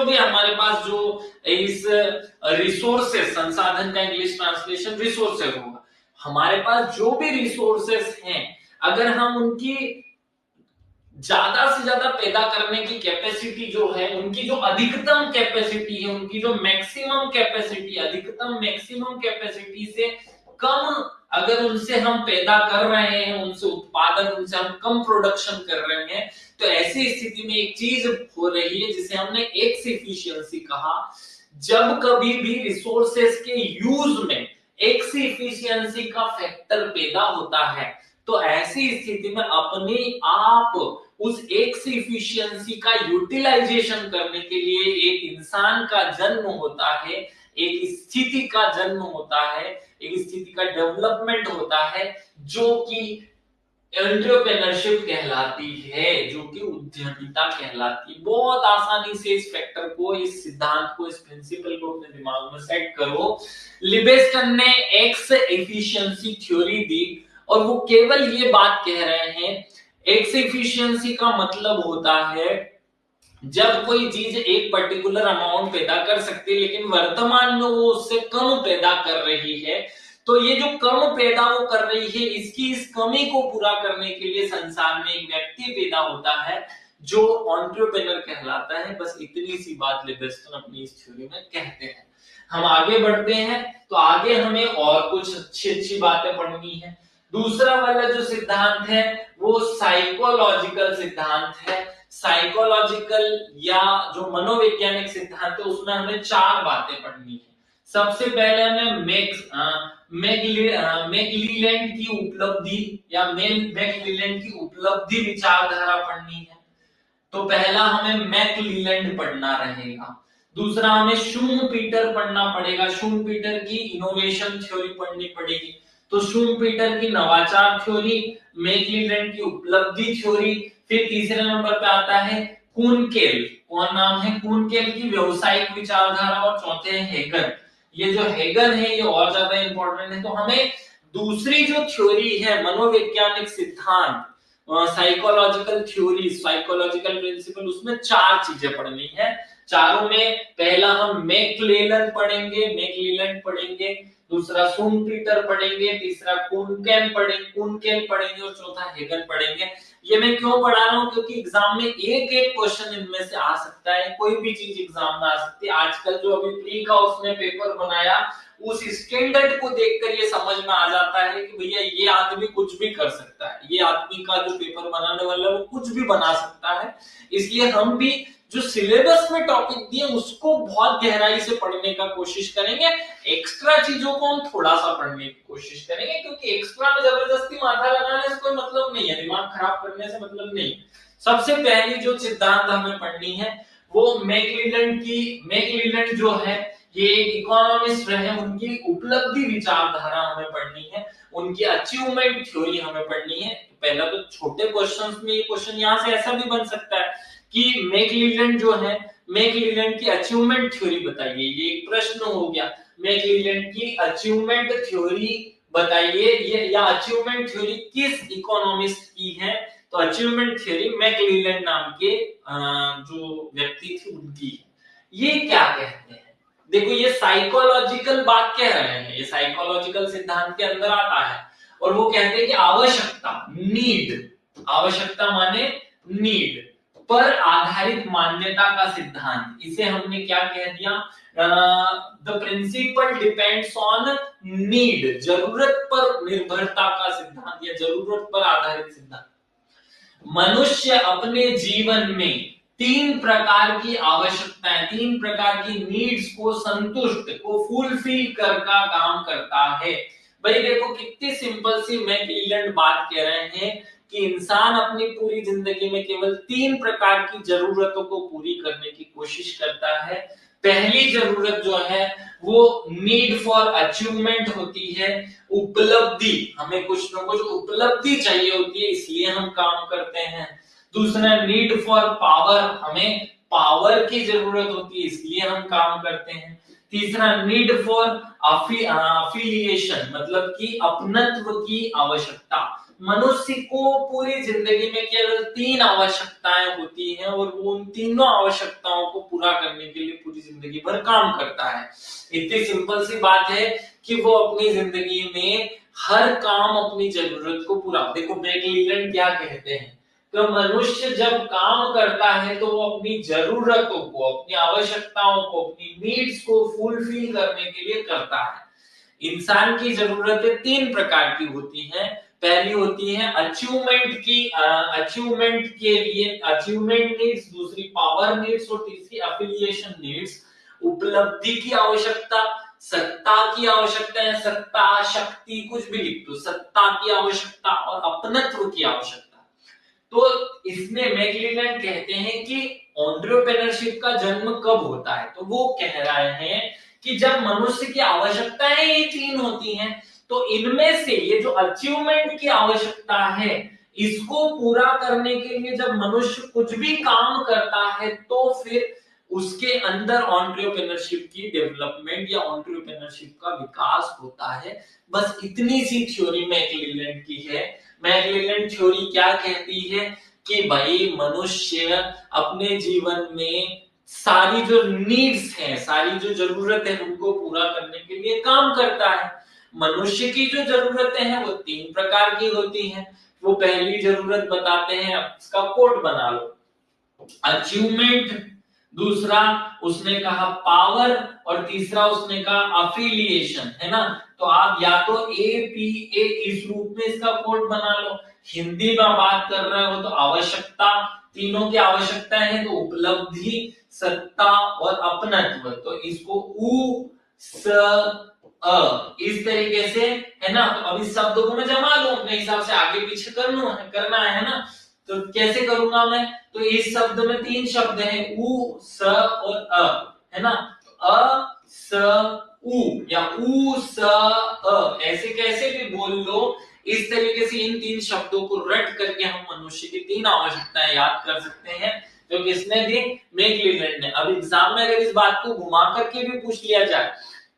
भी हमारे पास जो इस रिसोर्सेस, संसाधन का इंग्लिश ट्रांसलेशन रिसोर्सेस होगा, हमारे पास जो भी रिसोर्सेस हैं, अगर हम उनकी ज्यादा से ज्यादा पैदा करने की कैपेसिटी जो है, उनकी जो अधिकतम कैपेसिटी है, उनकी जो मैक्सिमम कैपेसिटी, अधिकतम मैक्सिमम कैपेसिटी से कम अगर उनसे हम पैदा कर रहे हैं, उनसे उत्पादन, उनसे हम कम प्रोडक्शन कर रहे हैं, तो ऐसी स्थिति में एक चीज हो रही है जिसे हमने एक्स एफिशिएंसी कहा। जब कभी भी रिसोर्सेस के यूज में एक्स एफिशिएंसी का फैक्टर पैदा होता है, तो ऐसी स्थिति में अपने आप उस एक्स एफिशिएंसी का यूटिलाइजेशन करने के लिए एक इंसान का जन्म होता है, एक स्थिति का जन्म होता है, एक स्थिति का डेवलपमेंट होता है जो कि एंटरप्रेन्योरशिप कहलाती है, जो कि उद्यमिता कहलाती है। बहुत आसानी से इस फैक्टर को, इस सिद्धांत को, इस प्रिंसिपल को अपने दिमाग में सेट करो। लिबेस्टन ने एक्स एफिशिएंसी थ्योरी दी और वो केवल ये बात कह रहे हैं, एक्स एफिशिएंसी का मतलब होता है जब कोई चीज एक पर्टिकुलर अमाउंट पैदा कर सकती है लेकिन वर्तमान में वो उससे कम पैदा कर रही है, तो ये जो कम पैदा वो कर रही है, इसकी इस कमी को पूरा करने के लिए संसार में एक व्यक्ति पैदा होता है जो एंटरप्रेन्योर कहलाता है। बस इतनी सी बात लिबेस्टन अपनी इस थ्योरी में कहते हैं। हम आगे बढ़ते हैं, तो आगे हमें और कुछ अच्छी अच्छी बातें पढ़नी है। दूसरा वाला जो सिद्धांत है वो साइकोलॉजिकल सिद्धांत है। साइकोलॉजिकल या जो मनोवैज्ञानिक सिद्धांत है उसमें हमें 4 बातें पढ़नी है। सबसे पहले हमें मैकक्लीलैंड की उपलब्धि या मैकक्लीलैंड की उपलब्धि विचारधारा पढ़नी है। तो पहला हमें मैकक्लीलैंड पढ़ना रहेगा। दूसरा हमें शूमपीटर पढ़ना पड़ेगा, शूमपीटर की इनोवेशन थ्योरी पढ़नी पड़ेगी। तो शूमपीटर की नवाचार थ्योरी, मैकक्लीलैंड की उपलब्धि थ्योरी, फिर तीसरे नंबर पे आता है कूनकेल, कौन नाम है, कूनकेल की व्यावसायिक विचारधारा, और चौथे है हेगन। ये जो हेगन है ये और ज्यादा इंपॉर्टेंट है। तो हमें दूसरी जो थ्योरी है मनोवैज्ञानिक सिद्धांत, साइकोलॉजिकल थ्योरी, साइकोलॉजिकल प्रिंसिपल, उसमें 4 चीजें पढ़नी है। चारों में पहला हम मैकक्लेलन पढ़ेंगे, दूसरा शूमपीटर पढ़ेंगे, तीसरा कूनकेल पढ़ेंगे और चौथा हेगन पढ़ेंगे। ये मैं क्यों पढ़ा रहा हूं, क्योंकि एग्जाम में एक क्वेश्चन इनमें से आ सकता है, कोई भी चीज एग्जाम में आ सकती है। आजकल जो अभी प्री का उसने पेपर बनाया, उस स्टैंडर्ड को देखकर ये समझ में आ जाता है कि भैया ये आदमी कुछ भी कर सकता है, ये आदमी का जो पेपर बनाने वाला है वो कुछ भी बना सकता है। इसलिए हम भी जो सिलेबस में टॉपिक दिए उसको बहुत गहराई से पढ़ने का कोशिश करेंगे, एक्स्ट्रा चीजों को हम थोड़ा सा पढ़ने की कोशिश करेंगे, क्योंकि एक्स्ट्रा में जबरदस्ती माथा लगाने से कोई मतलब नहीं है, दिमाग खराब करने से मतलब नहीं। सबसे पहली जो सिद्धांत हमें पढ़नी है वो मैकक्लीलैंड जो है ये एक इकोनॉमिस्ट रहे, उनकी उपलब्धि विचारधारा हमें पढ़नी है, उनकी अचीवमेंट थ्योरी हमें पढ़नी है। पहला तो छोटे क्वेश्चंस में ये क्वेश्चन यहां से ऐसा भी बन सकता है कि मैकक्लीलैंड जो है, मैकक्लीलैंड की अचीवमेंट थ्योरी बताइए, ये एक प्रश्न हो गया। मैकक्लीलैंड की अचीवमेंट थ्योरी बताइए, ये या अचीवमेंट थ्योरी किस इकोनॉमिस्ट की है, तो अचीवमेंट थ्योरी मैकक्लीलैंड नाम के जो व्यक्ति थे उनकी है। ये क्या कहते हैं, देखो ये साइकोलॉजिकल बात कह रहे हैं, ये साइकोलॉजिकल सिद्धांत के अंदर आता है और वो कहते हैं कि आवश्यकता, नीड, आवश्यकता माने नीड पर आधारित मान्यता का सिद्धांत, इसे हमने क्या कह दिया, the principle depends on need, जरूरत पर निर्भरता का सिद्धांत या जरूरत पर आधारित सिद्धांत। मनुष्य अपने जीवन में 3 प्रकार की आवश्यकताएं, 3 प्रकार की नीड्स को संतुष्ट, को फुलफिल कर का काम करता है। भाई देखो कितनी सिंपल सी मैकक्लीलैंड बात कह रहे हैं कि इंसान अपनी पूरी जिंदगी में केवल 3 प्रकार की जरूरतों को पूरी करने की कोशिश करता है। पहली जरूरत जो है वो नीड फॉर अचीवमेंट होती है, उपलब्धि, हमें कुछ ना कुछ उपलब्धि चाहिए होती है इसलिए हम काम करते हैं। दूसरा नीड फॉर पावर, हमें पावर की जरूरत होती है इसलिए हम काम करते हैं। तीसरा नीड फॉर अफिलिएशन, मतलब कि अपनत्व की आवश्यकता। मनुष्य को पूरी जिंदगी में केवल 3 आवश्यकताएं होती हैं और वो उन तीनों आवश्यकताओं को पूरा करने के लिए पूरी जिंदगी भर काम करता है। इतनी सिंपल सी बात है कि वो अपनी जिंदगी में हर काम अपनी जरूरत को पूरा, देखो मैकक्लीलैंड क्या कहते हैं कि मनुष्य जब काम करता है तो वो अपनी जरूरतों को, अपनी आवश्यकताओं को, अपनी नीड्स को फुलफिल करने के लिए करता है। इंसान की जरूरतें 3 प्रकार की होती हैं। पहली होती है अचीवमेंट की, अचीवमेंट के लिए अचीवमेंट नीड्स, दूसरी पावर नीड्स और तीसरी एफिलिएशन नीड्स। उपलब्धि की आवश्यकता, सत्ता की आवश्यकता है, सत्ता, शक्ति, कुछ भी लिख दो, सत्ता की आवश्यकता और अपनत्व की आवश्यकता। तो इसमें मैकक्लीलैंड कहते हैं कि एंटरप्रेन्योरशिप का जन्म कब होता है, तो वो कह रहे हैं कि जब मनुष्य की आवश्यकताएं ये 3 होती हैं, तो इनमें से ये जो अचीवमेंट की आवश्यकता है, इसको पूरा करने के लिए जब मनुष्य कुछ भी काम करता है, तो फिर उसके अंदर एंटरप्रेन्योरशिप की डेवलपमेंट या एंटरप्रेन्योरशिप का विकास होता है। बस इतनी सी थ्योरी मैक्लेलैंड की है। मैक्लेलैंड थ्योरी क्या कहती है कि भाई मनुष्य अपने जीवन में सारी जो नीड्स हैं, सारी जो जरूरत है, उनको पूरा करने के लिए काम करता है। मनुष्य की जो जरूरतें हैं वो 3 प्रकार की होती हैं। वो पहली जरूरत बताते हैं, इसका कोड बना लो, अचीवमेंट, दूसरा उसने कहा पावर, और तीसरा उसने कहा अफिलिएशन, है ना। तो आप या तो APA इस रूप में इसका कोड बना लो। हिंदी में बात कर रहे हो तो आवश्यकता, तीनों की आवश्यकता है, तो उपलब्धि, सत्ता और अपनत्व, तो इसको उ स अ इस तरीके से, है ना। तो अब इस शब्दों को मैं जमा लूं अपने हिसाब से, आगे पीछे करना है ना। तो कैसे करूंगा मैं, तो इस शब्द में 3 शब्द हैं, उ स और अ, है ना। तो अ स उ या उ स अ, ऐसे कैसे भी बोल लो। इस तरीके से इन 3 शब्दों को रट करके हम मनुष्य की 3 आवश्यकताएं याद कर सकते हैं, जो किसने दी, मैक्लेलैंड ने। अब एग्जाम में अगर इस बात को घुमा करके भी पूछ लिया जाए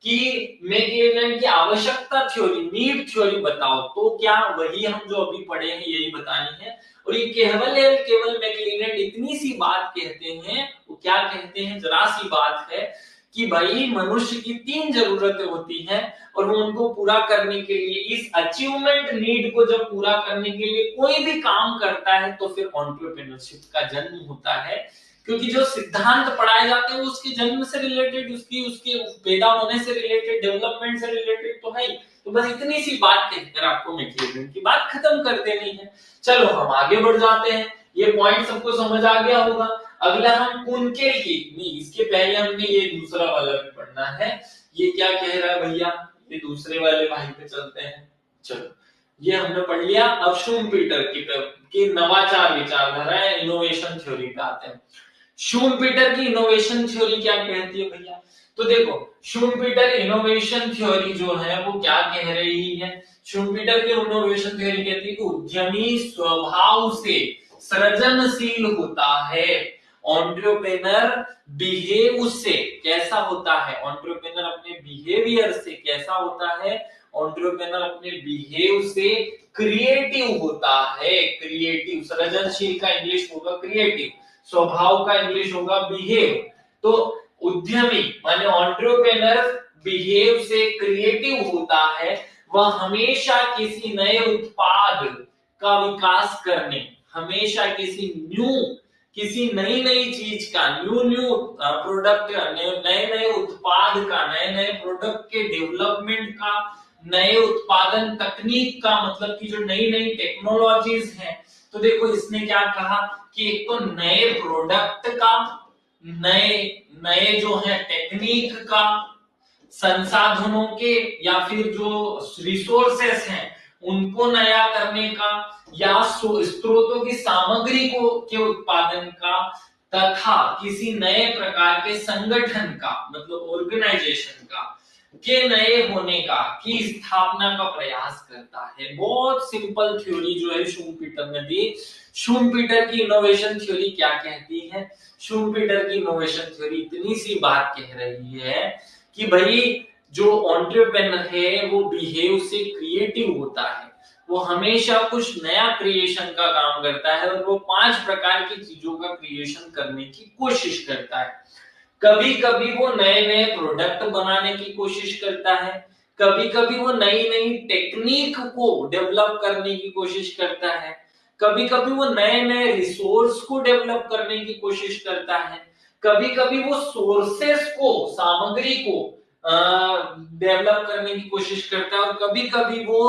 कि मैक्लेलैंड की आवश्यकता थ्योरी, नीड थ्योरी बताओ, तो क्या वही हम जो अभी पढ़े हैं यही बतानी है। और ये केवल मैक्लेलैंड इतनी सी बात कहते हैं, वो क्या कहते हैं, जरा सी बात है कि भाई मनुष्य की 3 जरूरतें होती हैं, और वो उनको पूरा करने के लिए, इस अचीवमेंट नीड को जब पूरा करने के लिए कोई भी काम करता है, तो फिर एंटरप्रेन्योरशिप का जन्म होता है। क्योंकि जो सिद्धांत पढ़ाए जाते हैं वो उसके जन्म से रिलेटेड, उसके पैदा होने से रिलेटेड, डेवलपमेंट से रिलेटेड तो है ही। तो बस इतनी सी बात कहकर आपको मैक्लेलैंड की बात खत्म कर देनी है। चलो हम आगे बढ़ जाते हैं। ये पॉइंट सबको समझ आ गया होगा। अगला हम कुनकेल की, नहीं इसके पहले हमने ये दूसरा वाला भी पढ़ना है। ये क्या कह रहा है भैया, ये दूसरे वाले भाई पे चलते हैं। चलो ये हमने पढ़ लिया। अब शूमपीटर की नवाचार विचारधारा है, इनोवेशन थ्योरी पे आते हैं। शूमपीटर की इनोवेशन थ्योरी क्या कहती है भैया, तो देखो शूमपीटर इनोवेशन थ्योरी जो है वो क्या कह रही है। शूमपीटर की इनोवेशन थ्योरी कहती है कि उद्यमी स्वभाव से सृजनशील होता है। एंटरप्रेन्योर बिहेव उससे कैसा होता है, एंटरप्रेन्योर अपने बिहेवियर से कैसा होता है, एंटरप्रेन्योर अपने बिहेव से क्रिएटिव होता है। क्रिएटिव, सृजनशील का इंग्लिश होगा क्रिएटिव, स्वभाव का इंग्लिश होगा बिहेव। तो उद्यमी माने एंटरप्रेन्योर बिहेव से क्रिएटिव होता है। वह हमेशा किसी नए उत्पाद का विकास करने, हमेशा किसी नई चीज का, न्यू प्रोडक्ट, नए नए उत्पाद का, नए नए प्रोडक्ट के डेवलपमेंट का, नए उत्पादन तकनीक का, मतलब कि जो नई नई टेक्नोलॉजीज हैं। तो देखो इसने क्या कहा कि एक तो नए प्रोडक्ट का, नए जो है टेक्निक का, संसाधनों के या फिर जो रिसोर्सेस हैं उनको नया करने का, या स्रोतों की सामग्री को के उत्पादन का, तथा किसी नए प्रकार के संगठन का, मतलब ऑर्गेनाइजेशन का, के नए होने का, की स्थापना का प्रयास करता है। बहुत सिंपल थ्योरी जो है शूमपीटर ने दी। शूमपीटर की इनोवेशन थ्योरी क्या कहती है, शूमपीटर की इनोवेशन थ्योरी इतनी सी बात कह रही है कि भाई जो एंटरप्रेन्योर है वो बिहेव से क्रिएटिव होता है, वो हमेशा कुछ नया क्रिएशन का काम करता है, और वो 5 प्रकार की चीजों का क्रिएशन करने की कोशिश करता है। कभी कभी वो नए नए प्रोडक्ट बनाने की कोशिश करता है, कभी कभी वो नई नई टेक्निक को डेवलप करने की कोशिश करता है, कभी कभी वो नए नए रिसोर्स को डेवलप करने की कोशिश करता है, कभी कभी वो सोर्सेस को, सामग्री को डेवलप करने की कोशिश करता है, और कभी कभी वो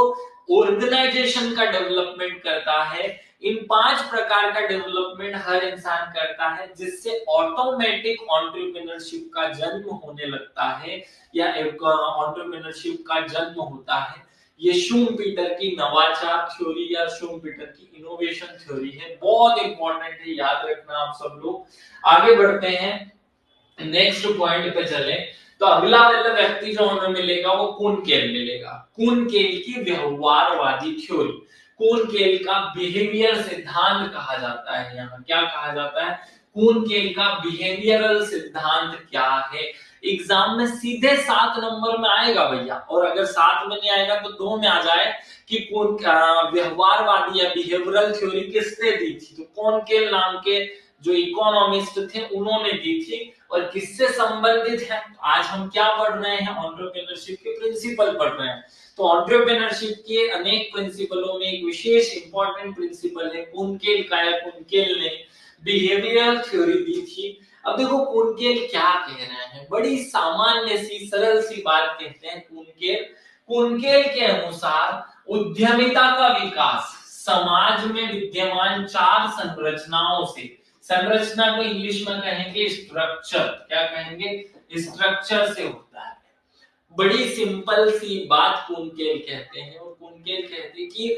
ऑर्गेनाइजेशन का डेवलपमेंट करता है। इन 5 प्रकार का डेवलपमेंट हर इंसान करता है, जिससे ऑटोमेटिक एंटरप्रेन्योरशिप का जन्म होने लगता है, या एंटरप्रेन्योरशिप का जन्म होता है। ये शूमपीटर की नवाचार थ्योरी या शूमपीटर की इनोवेशन थ्योरी है। बहुत इंपॉर्टेंट है, याद रखना आप सब लोग। आगे बढ़ते हैं, नेक्स्ट पॉइंट पे चले। तो अगला वाला व्यक्ति जो हमें मिलेगा वो कुनकेल मिलेगा। कुनकेल की व्यवहारवादी थ्योरी, कुनकेल का बिहेवियर सिद्धांत कहा जाता है। यहाँ क्या कहा जाता है? कुनकेल का बिहेवियरल सिद्धांत क्या है? एग्जाम में सीधे 7 नंबर में आएगा भैया, और अगर 7 में नहीं आएगा तो 2 में आ जाए कि कौन व्यवहारवादी या बिहेवियरल थ्योरी किसने दी थी? तो कुनकेल नाम के जो इकोनॉमिस्ट थे उन्होंने दी थी। और किससे संबंधित है? आज हम क्या पढ़ रहे हैं? एंटरप्रेन्योरशिप के प्रिंसिपल पढ़ रहे हैं। तो एंटरप्रेन्योरशिप के अनेक प्रिंसिपलों में एक विशेष इंपॉर्टेंट प्रिंसिपल है कुनकेल का, या कुनकेल ने बिहेवियरल थ्योरी दी थी। अब देखो कुनकेल क्या कह रहे हैं, बड़ी सामान्य सी सरल सी बात कहते हैं कुनकेल। कुनकेल के अनुसार उद्यमिता का विकास समाज में विद्यमान 4 संरचनाओं से, संरचना को इंग्लिश में कहेंगे स्ट्रक्चर, क्या कहेंगे? स्ट्रक्चर से होता है। बड़ी सिंपल सी बात कुनकेल कहते हैं। और कुनकेल कहते हैं कि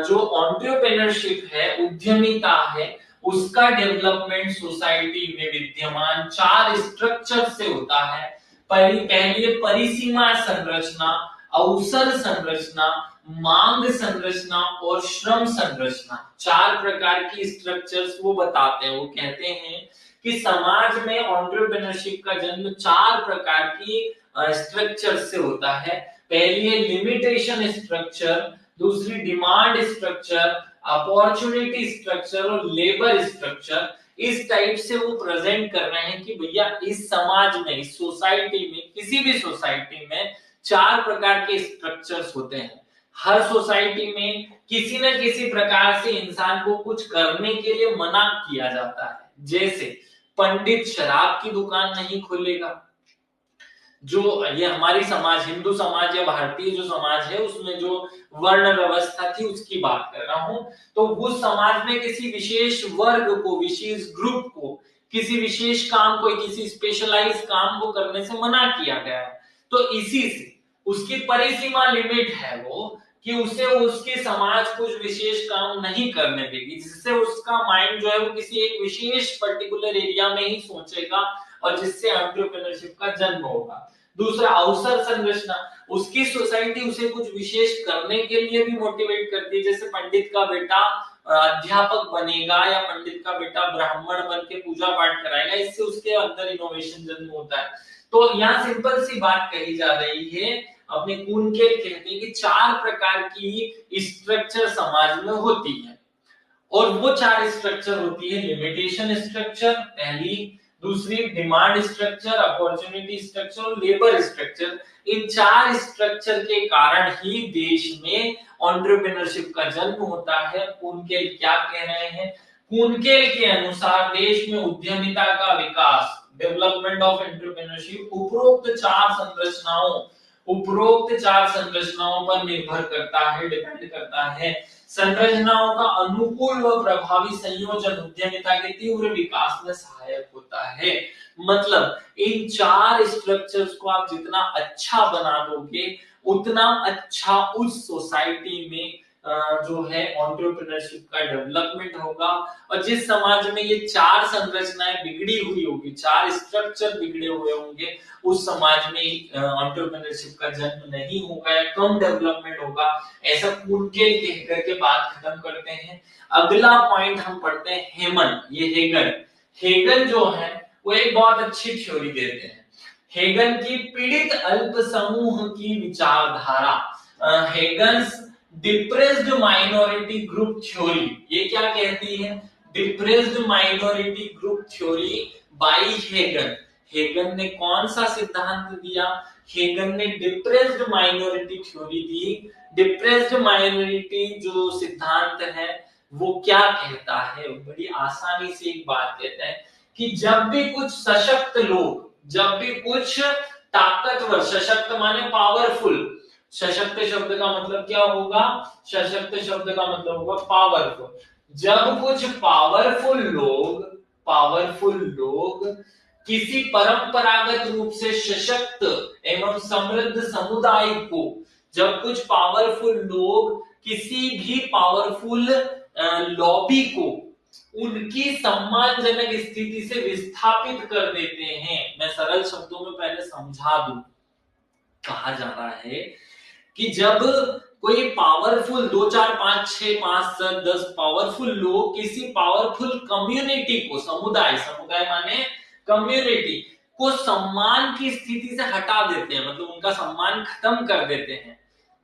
जो एंटरप्रेन्योरशिप है, उद्यमिता है, उसका डेवलपमेंट सोसाइटी में विद्यमान 4 स्ट्रक्चर से होता है। पहली परिसीमा संरचना, अवसर संरचना, मांग संरचना और श्रम संरचना। 4 प्रकार की स्ट्रक्चर्स वो बताते हैं। वो कहते हैं कि समाज में एंटरप्रेन्योरशिप का जन्म 4 प्रकार की स्ट्रक्चर से होता है। पहली है लिमिटेशन स्ट्रक्चर, दूसरी डिमांड स्ट्रक्चर, अपॉर्चुनिटी स्ट्रक्चर और लेबर स्ट्रक्चर। इस टाइप से वो प्रेजेंट कर रहे हैं कि भैया इस समाज में, इस सोसाइटी में, किसी भी सोसाइटी में 4 प्रकार के स्ट्रक्चर्स होते हैं। हर सोसाइटी में किसी न किसी प्रकार से इंसान को कुछ करने के लिए मना किया जाता है। जैसे पंडित शराब की दुकान नहीं खोलेगा। जो ये हमारी समाज, हिंदू समाज या भारतीय जो समाज है, उसमें जो वर्ण व्यवस्था थी उसकी बात कर रहा हूं। तो उस समाज में किसी विशेष वर्ग को, विशेष ग्रुप को, किसी विशेष काम को, किसी स्पेशलाइज काम को करने से मना किया गया है। तो इसी से उसकी परिसीमा लिमिट है वो, कि उसे उसके समाज कुछ विशेष काम नहीं करने देगी, जिससे उसका माइंड जो है वो किसी एक विशेष पर्टिकुलर एरिया में ही सोचेगा, और जिससे एंटरप्रेन्योरशिप का जन्म होगा। दूसरा अवसर संरचना, उसकी सोसाइटी उसे कुछ विशेष करने के लिए भी मोटिवेट करती है। जैसे पंडित का बेटा अध्यापक बनेगा, या पंडित का बेटा ब्राह्मण बन के पूजा पाठ कराएगा, इससे उसके अंदर इनोवेशन जन्म होता है। तो यहाँ सिंपल सी बात कही जा रही है, अपने कुनकेल कहते हैं कि 4 प्रकार की स्ट्रक्चर समाज में होती है। और वो 4 स्ट्रक्चर होती है लिमिटेशन स्ट्रक्चर पहली, दूसरी डिमांड स्ट्रक्चर, अपॉर्चुनिटी स्ट्रक्चर और लेबर स्ट्रक्चर। इन 4 स्ट्रक्चर के कारण ही देश में एंटरप्रेन्योरशिप का जन्म होता है। कुनकेल क्या कह रहे हैं? कुनकेल के अनुसार देश में उद्यमिता का विकास, डेवलपमेंट ऑफ एंटरप्रेन्योरशिप उपरोक्त चार संरचनाओं पर निर्भर करता है, डिपेंड करता है। संरचनाओं का अनुकूल व प्रभावी संयोजन उद्यमिता के तीव्र विकास में सहायक होता है। मतलब इन 4 स्ट्रक्चर्स को आप जितना अच्छा बना दोगे, उतना अच्छा उस सोसाइटी में जो है एंटरप्रेन्योरशिप का डेवलपमेंट होगा। और जिस समाज में ये 4 संरचनाएं बिगड़ी हुई होगी, 4 स्ट्रक्चर बिगड़े हुए होंगे, उस समाज में एंटरप्रेन्योरशिप का जन्म नहीं होगा या कम डेवलपमेंट होगा। ऐसा कुनकेल कह करके बात खत्म करते हैं। अगला पॉइंट हम पढ़ते हैं हेमन, ये हेगन जो है वो एक बहुत अच्छी थ्योरी देते हैं। हेगन की पीड़ित अल्प समूह की विचारधारा, हेगन्स डिप्रेस्ड माइनॉरिटी ग्रुप थ्योरी, ये क्या कहती है? Depressed minority group theory by Hagin. Hagin ने कौन सा सिद्धांत दिया? हेगन ने डिप्रेस्ड माइनॉरिटी थ्योरी दी। डिप्रेस्ड माइनॉरिटी जो सिद्धांत है वो क्या कहता है? बड़ी आसानी से एक बात कहता है कि जब भी कुछ सशक्त लोग, जब भी कुछ ताकतवर, सशक्त माने पावरफुल, सशक्त शब्द का मतलब क्या होगा? सशक्त शब्द का मतलब होगा पावरफुल। जब कुछ पावरफुल लोग किसी परंपरागत रूप से सशक्त एवं समृद्ध समुदाय को, जब कुछ पावरफुल लोग किसी भी पावरफुल लॉबी को उनकी सम्मानजनक स्थिति से विस्थापित कर देते हैं। मैं सरल शब्दों में पहले समझा दूं। कहा जा रहा है कि जब कोई पावरफुल 2 4 5 6 5 7 10 पावरफुल लोग किसी पावरफुल कम्युनिटी को, समुदाय माने कम्युनिटी को सम्मान की स्थिति से हटा देते हैं, मतलब उनका सम्मान खत्म कर देते हैं।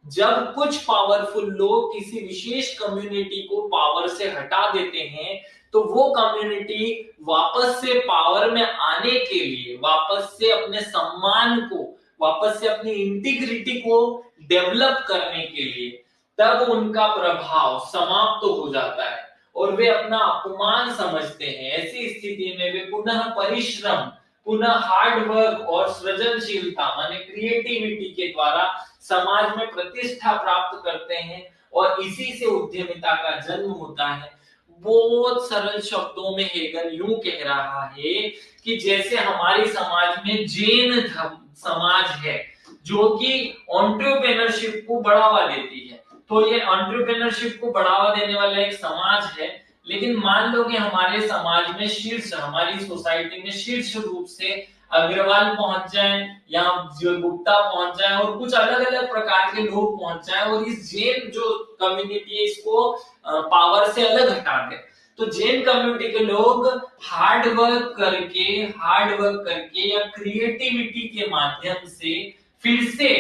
जब कुछ पावरफुल लोग किसी विशेष कम्युनिटी को पावर से हटा देते हैं तो वो कम्युनिटी वापस से पावर में आने के लिए, वापस से अपने सम्मान को, वापस से अपनी इंटीग्रिटी को डेवलप करने के लिए, तब उनका प्रभाव समाप्त हो जाता है और वे अपना अपमान समझते हैं। ऐसी स्थिति में वे पुनः परिश्रम, पुनः हार्ड वर्क और सृजनशीलता माने क्रिएटिविटी के द्वारा समाज में प्रतिष्ठा प्राप्त करते हैं और इसी से उद्यमिता का जन्म होता है। बहुत सरल शब्दों में हेगल यूं कह रहा है कि जैसे हमारी समाज में जैन समाज है जो कि एंटरप्रेन्योरशिप को बढ़ावा देती है, तो ये एंटरप्रेन्योरशिप को बढ़ावा देने वाला एक समाज है। लेकिन मान लो कि हमारे समाज में शीर्ष, हमारी सोसाइटी में शीर्ष रूप से अग्रवाल पहुंच जाए या गुप्ता पहुंच जाए और कुछ अलग अलग प्रकार के लोग पहुंच जाए और इस जैन जो कम्युनिटी है इसको पावर से अलग हटा दे, तो जैन कम्युनिटी के लोग हार्ड वर्क करके या क्रिएटिविटी के माध्यम से फिर से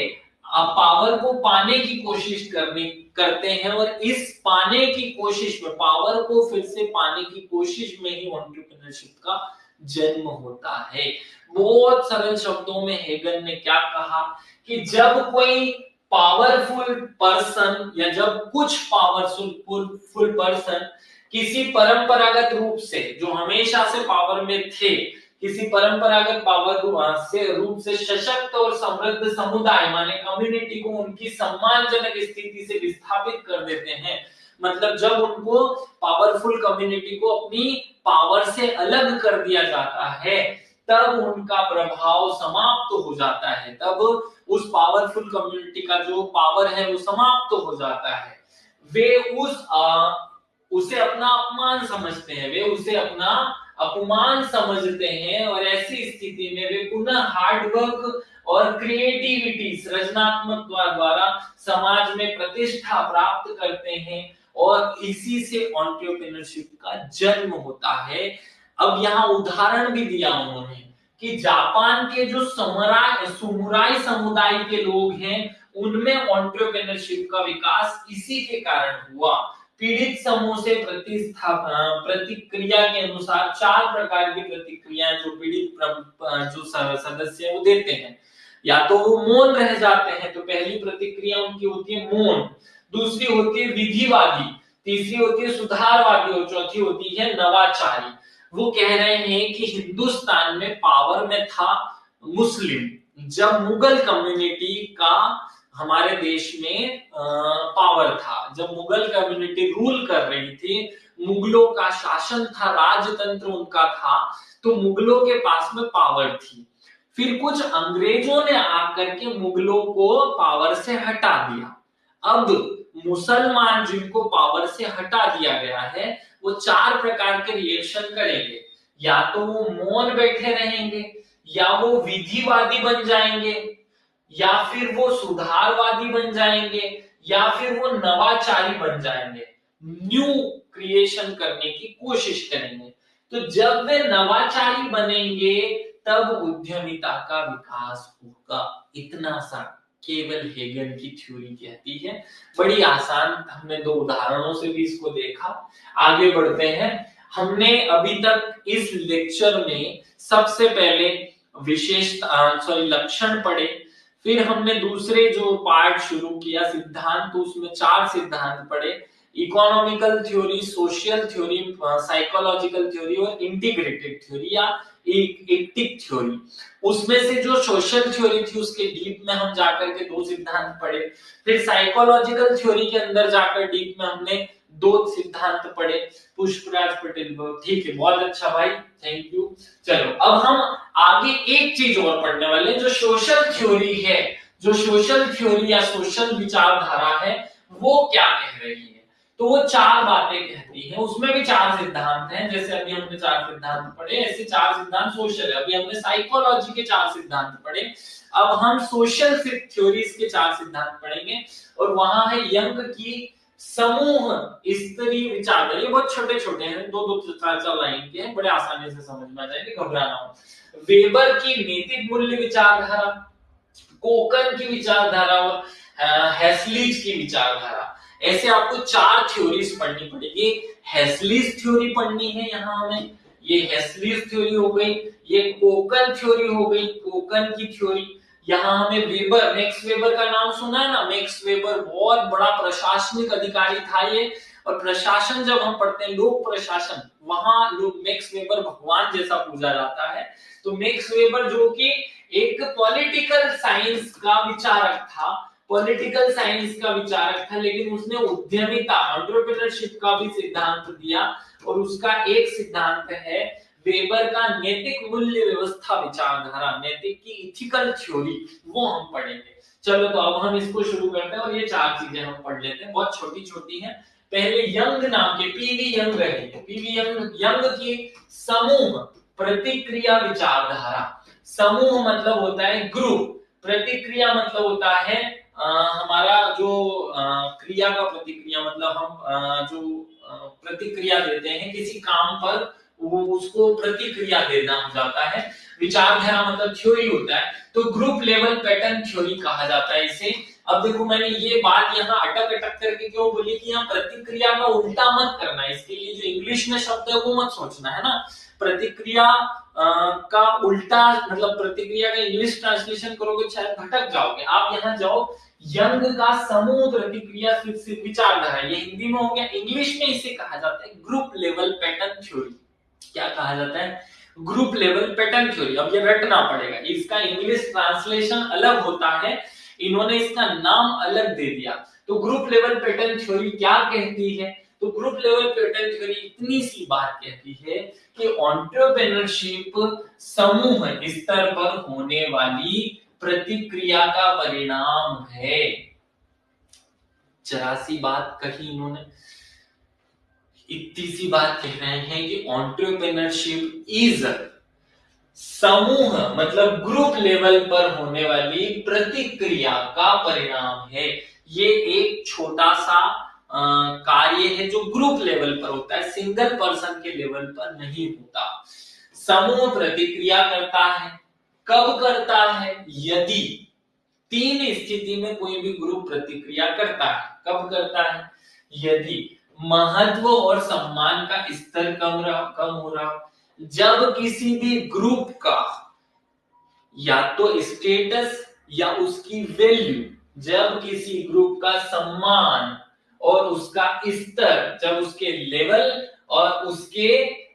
पावर को पाने की कोशिश करते हैं और इस पाने की कोशिश में, पावर को फिर से पाने की कोशिश में ही एंटरप्रेन्योरशिप का जन्म होता है। बहुत सरल शब्दों में हेगल ने क्या कहा कि जब कोई पावरफुल पर्सन या जब कुछ पावरफुल पर्सन किसी परंपरागत रूप से, जो हमेशा से पावर में थे, किसी परंपरागत पावर रूप से सशक्त और समृद्ध समुदाय माने कम्युनिटी को उनकी सम्मानजनक स्थिति से विस्थापित कर देते हैं, मतलब जब उनको पावरफुल कम्युनिटी को अपनी पावर से अलग कर दिया जाता है तब उनका प्रभाव समाप्त हो जाता है, तब उस पावरफुल कम्युनिटी का जो पावर है वो समाप्त हो जाता है। वे उसे अपना अपमान समझते हैं, वे उसे अपना अपमान समझते हैं और ऐसी स्थिति में वे पुनः हार्ड वर्क और क्रिएटिविटी, सृजनात्मकता द्वारा समाज में प्रतिष्ठा प्राप्त करते हैं और इसी से एंटरप्रेन्योरशिप का जन्म होता है। अब यहाँ उदाहरण भी दिया उन्होंने कि जापान के जो समुराई समुदाय के लोग हैं उनमें एंटरप्रेन्योरशिप का विकास इसी के कारण हुआ। पीड़ित समूह से प्रतिक्रिया के अनुसार 4 प्रकार की प्रतिक्रियाएं जो पीड़ित जो सदस्य है वो देते हैं। या तो वो मौन रह जाते हैं, तो पहली प्रतिक्रिया उनकी होती है मौन, दूसरी होती है विधिवादी, तीसरी होती है सुधारवादी और चौथी होती है नवाचारी। वो कह रहे हैं कि हिंदुस्तान में पावर में था मुस्लिम, जब मुगल कम्युनिटी का हमारे देश में पावर था, जब मुगल कम्युनिटी रूल कर रही थी, मुगलों का शासन था, राजतंत्र उनका था, तो मुगलों के पास में पावर थी। फिर कुछ अंग्रेजों ने आकर के मुगलों को पावर से हटा दिया। अब मुसलमान जिनको पावर से हटा दिया गया है वो 4 प्रकार के रिएक्शन करेंगे। या तो वो मौन बैठे रहेंगे, या वो विधिवादी बन जाएंगे, या फिर वो सुधारवादी बन जाएंगे, या फिर वो नवाचारी बन जाएंगे, न्यू क्रिएशन करने की कोशिश करेंगे। तो जब वे नवाचारी बनेंगे तब उद्यमिता का विकास होगा। इतना सा केवल हेगल की थ्योरी कहती है। बड़ी आसान, हमने 2 उदाहरणों से भी इसको देखा। आगे बढ़ते हैं। हमने अभी तक इस लेक्चर में सबसे पहले लक्षण पढ़े, फिर हमने दूसरे जो पार्ट शुरू किया सिद्धांत, तो उसमें 4 सिद्धांत पढ़े, economical theory, social theory, psychological theory और इंटीग्रेटेड थ्योरी या एक्टिक थ्योरी। उसमें से जो सोशल थ्योरी थी उसके डीप में हम जाकर के 2 सिद्धांत पढ़े, फिर साइकोलॉजिकल थ्योरी के अंदर जाकर डीप में हमने 2 सिद्धांत पढ़े। पुष्पराज पटेल, ठीक है, बहुत अच्छा भाई, थैंक यू। चलो अब हम आगे एक चीज और पढ़ने वाले, जो सोशल थ्योरी है, जो सोशल थ्योरी या सोशल विचारधारा है वो क्या कह रही है। तो वो चार बातें कहती है, उसमें भी चार सिद्धांत हैं, जैसे अभी हमने चार सिद्धांत पढ़े, ऐसे चार सिद्धांत सोशल है। अभी हमने साइकोलॉजी के चार सिद्धांत पढ़े, अब हम सोशल थ्योरीज के चार सिद्धांत पढ़ेंगे। और वहां है यंग की समूह स्तरीय विचारधारा। ये बहुत छोटे छोटे हैं, दो दो चार चार लाइन के हैं, बड़े आसानी से समझ में आ जाएंगे, घबराना हो। वेबर की नैतिक मूल्य विचारधारा, कोकन की विचारधारा और हेस्लीज की विचारधारा। ऐसे आपको चार थ्योरीज पढ़नी पड़ेगी। हेस्लीज थ्योरी पढ़नी है यहाँ हमें, ये हेस्लीज थ्योरी हो गई, ये कोकन थ्योरी हो गई, कोकन की थ्योरी। यहाँ हमें वेबर, मैक्स वेबर का नाम सुना है ना, मैक्स वेबर बहुत बड़ा प्रशासनिक अधिकारी था ये। और प्रशासन जब हम पढ़ते हैं, लोक प्रशासन, वहां लोग मैक्स वेबर भगवान जैसा पूजा जाता है। तो मैक्स वेबर जो कि एक पॉलिटिकल साइंस का विचारक था, पॉलिटिकल साइंस का विचारक था, लेकिन उसने उद्यमिता, एंटरप्रेन्योरशिप का भी सिद्धांत दिया। और उसका एक सिद्धांत है वेबर का नैतिक मूल्य व्यवस्था विचारधारा, नैतिक की इथिकल थ्योरी, वो हम पढ़ेंगे। चलो तो अब हम इसको शुरू करते हैं और ये चार चीजें हम पढ़ लेते हैं, बहुत छोटी छोटी हैं। पहले यंग नाम के, पीवी यंग है, पीवी यंग की समूह प्रतिक्रिया विचारधारा। समूह मतलब होता है ग्रुप, प्रतिक्रिया मतलब होता है हमारा जो क्रिया का प्रतिक्रिया, मतलब हम जो प्रतिक्रिया देते हैं किसी काम पर, वो उसको प्रतिक्रिया देना हो जाता है। विचारधारा मतलब थ्योरी होता है, तो ग्रुप लेवल पैटर्न थ्योरी कहा जाता है इसे। अब देखो मैंने ये बात यहाँ अटक अटक करके क्यों बोली कि यहाँ प्रतिक्रिया का उल्टा मत करना, इसके लिए जो इंग्लिश में शब्द है वो मत सोचना है ना। प्रतिक्रिया का उल्टा मतलब प्रतिक्रिया का इंग्लिश ट्रांसलेशन करोगे शायद भटक जाओगे। आप यहाँ जाओ, यंग का समूह प्रतिक्रिया विचारधारा, ये हिंदी में हो गया, इंग्लिश में इसे कहा जाता है ग्रुप लेवल पैटर्न थ्योरी। क्या कहा जाता है? Group level pattern theory. अब ये रटना पड़ेगा, इसका इंग्लिश ट्रांसलेशन अलग होता है, इन्होंने इसका नाम अलग दे दिया। तो ग्रुप लेवल पैटर्न थ्योरी क्या कहती है? तो ग्रुप लेवल पैटर्न थ्योरी इतनी सी बात कहती है कि एंटरप्रेन्योरशिप समूह स्तर पर होने वाली प्रतिक्रिया का परिणाम है। जरा सी बात कही इन्होंने, इतनी सी बात कह रहे हैं कि एंटरप्रेन्योरशिप इज समूह मतलब ग्रुप लेवल पर होने वाली प्रतिक्रिया का परिणाम है। ये एक छोटा सा कार्य है जो ग्रुप लेवल पर होता है, सिंगल पर्सन के लेवल पर नहीं होता। समूह प्रतिक्रिया करता है, कब करता है? यदि तीन स्थिति में कोई भी ग्रुप प्रतिक्रिया करता है। कब करता है? यदि महत्व और सम्मान का स्तर कम हो रहा, जब किसी भी ग्रुप का या तो स्टेटस या उसकी वैल्यू, जब किसी ग्रुप का सम्मान और उसका स्तर, जब उसके लेवल और उसके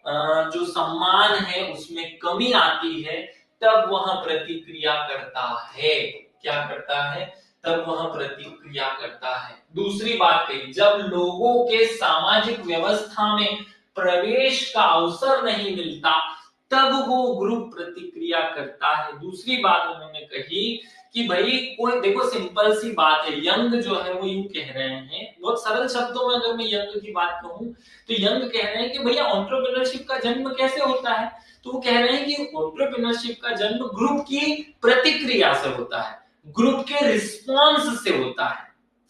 जो सम्मान है उसमें कमी आती है, तब वह प्रतिक्रिया करता है। क्या करता है? तब वह प्रतिक्रिया करता है। दूसरी बात कही, जब लोगों के सामाजिक व्यवस्था में प्रवेश का अवसर नहीं मिलता, तब वो ग्रुप प्रतिक्रिया करता है। दूसरी बात उन्होंने कही कि भाई कोई, देखो सिंपल सी बात है, यंग जो है वो यूं कह रहे हैं, बहुत सरल शब्दों में अगर मैं यंग की बात कहूं तो यंग कह रहे हैं कि भैया एंटरप्रेन्योरशिप का जन्म कैसे होता है? तो वो कह रहे हैं कि एंटरप्रेन्योरशिप का जन्म ग्रुप की प्रतिक्रिया से होता है, ग्रुप के रिस्पॉन्स से होता है।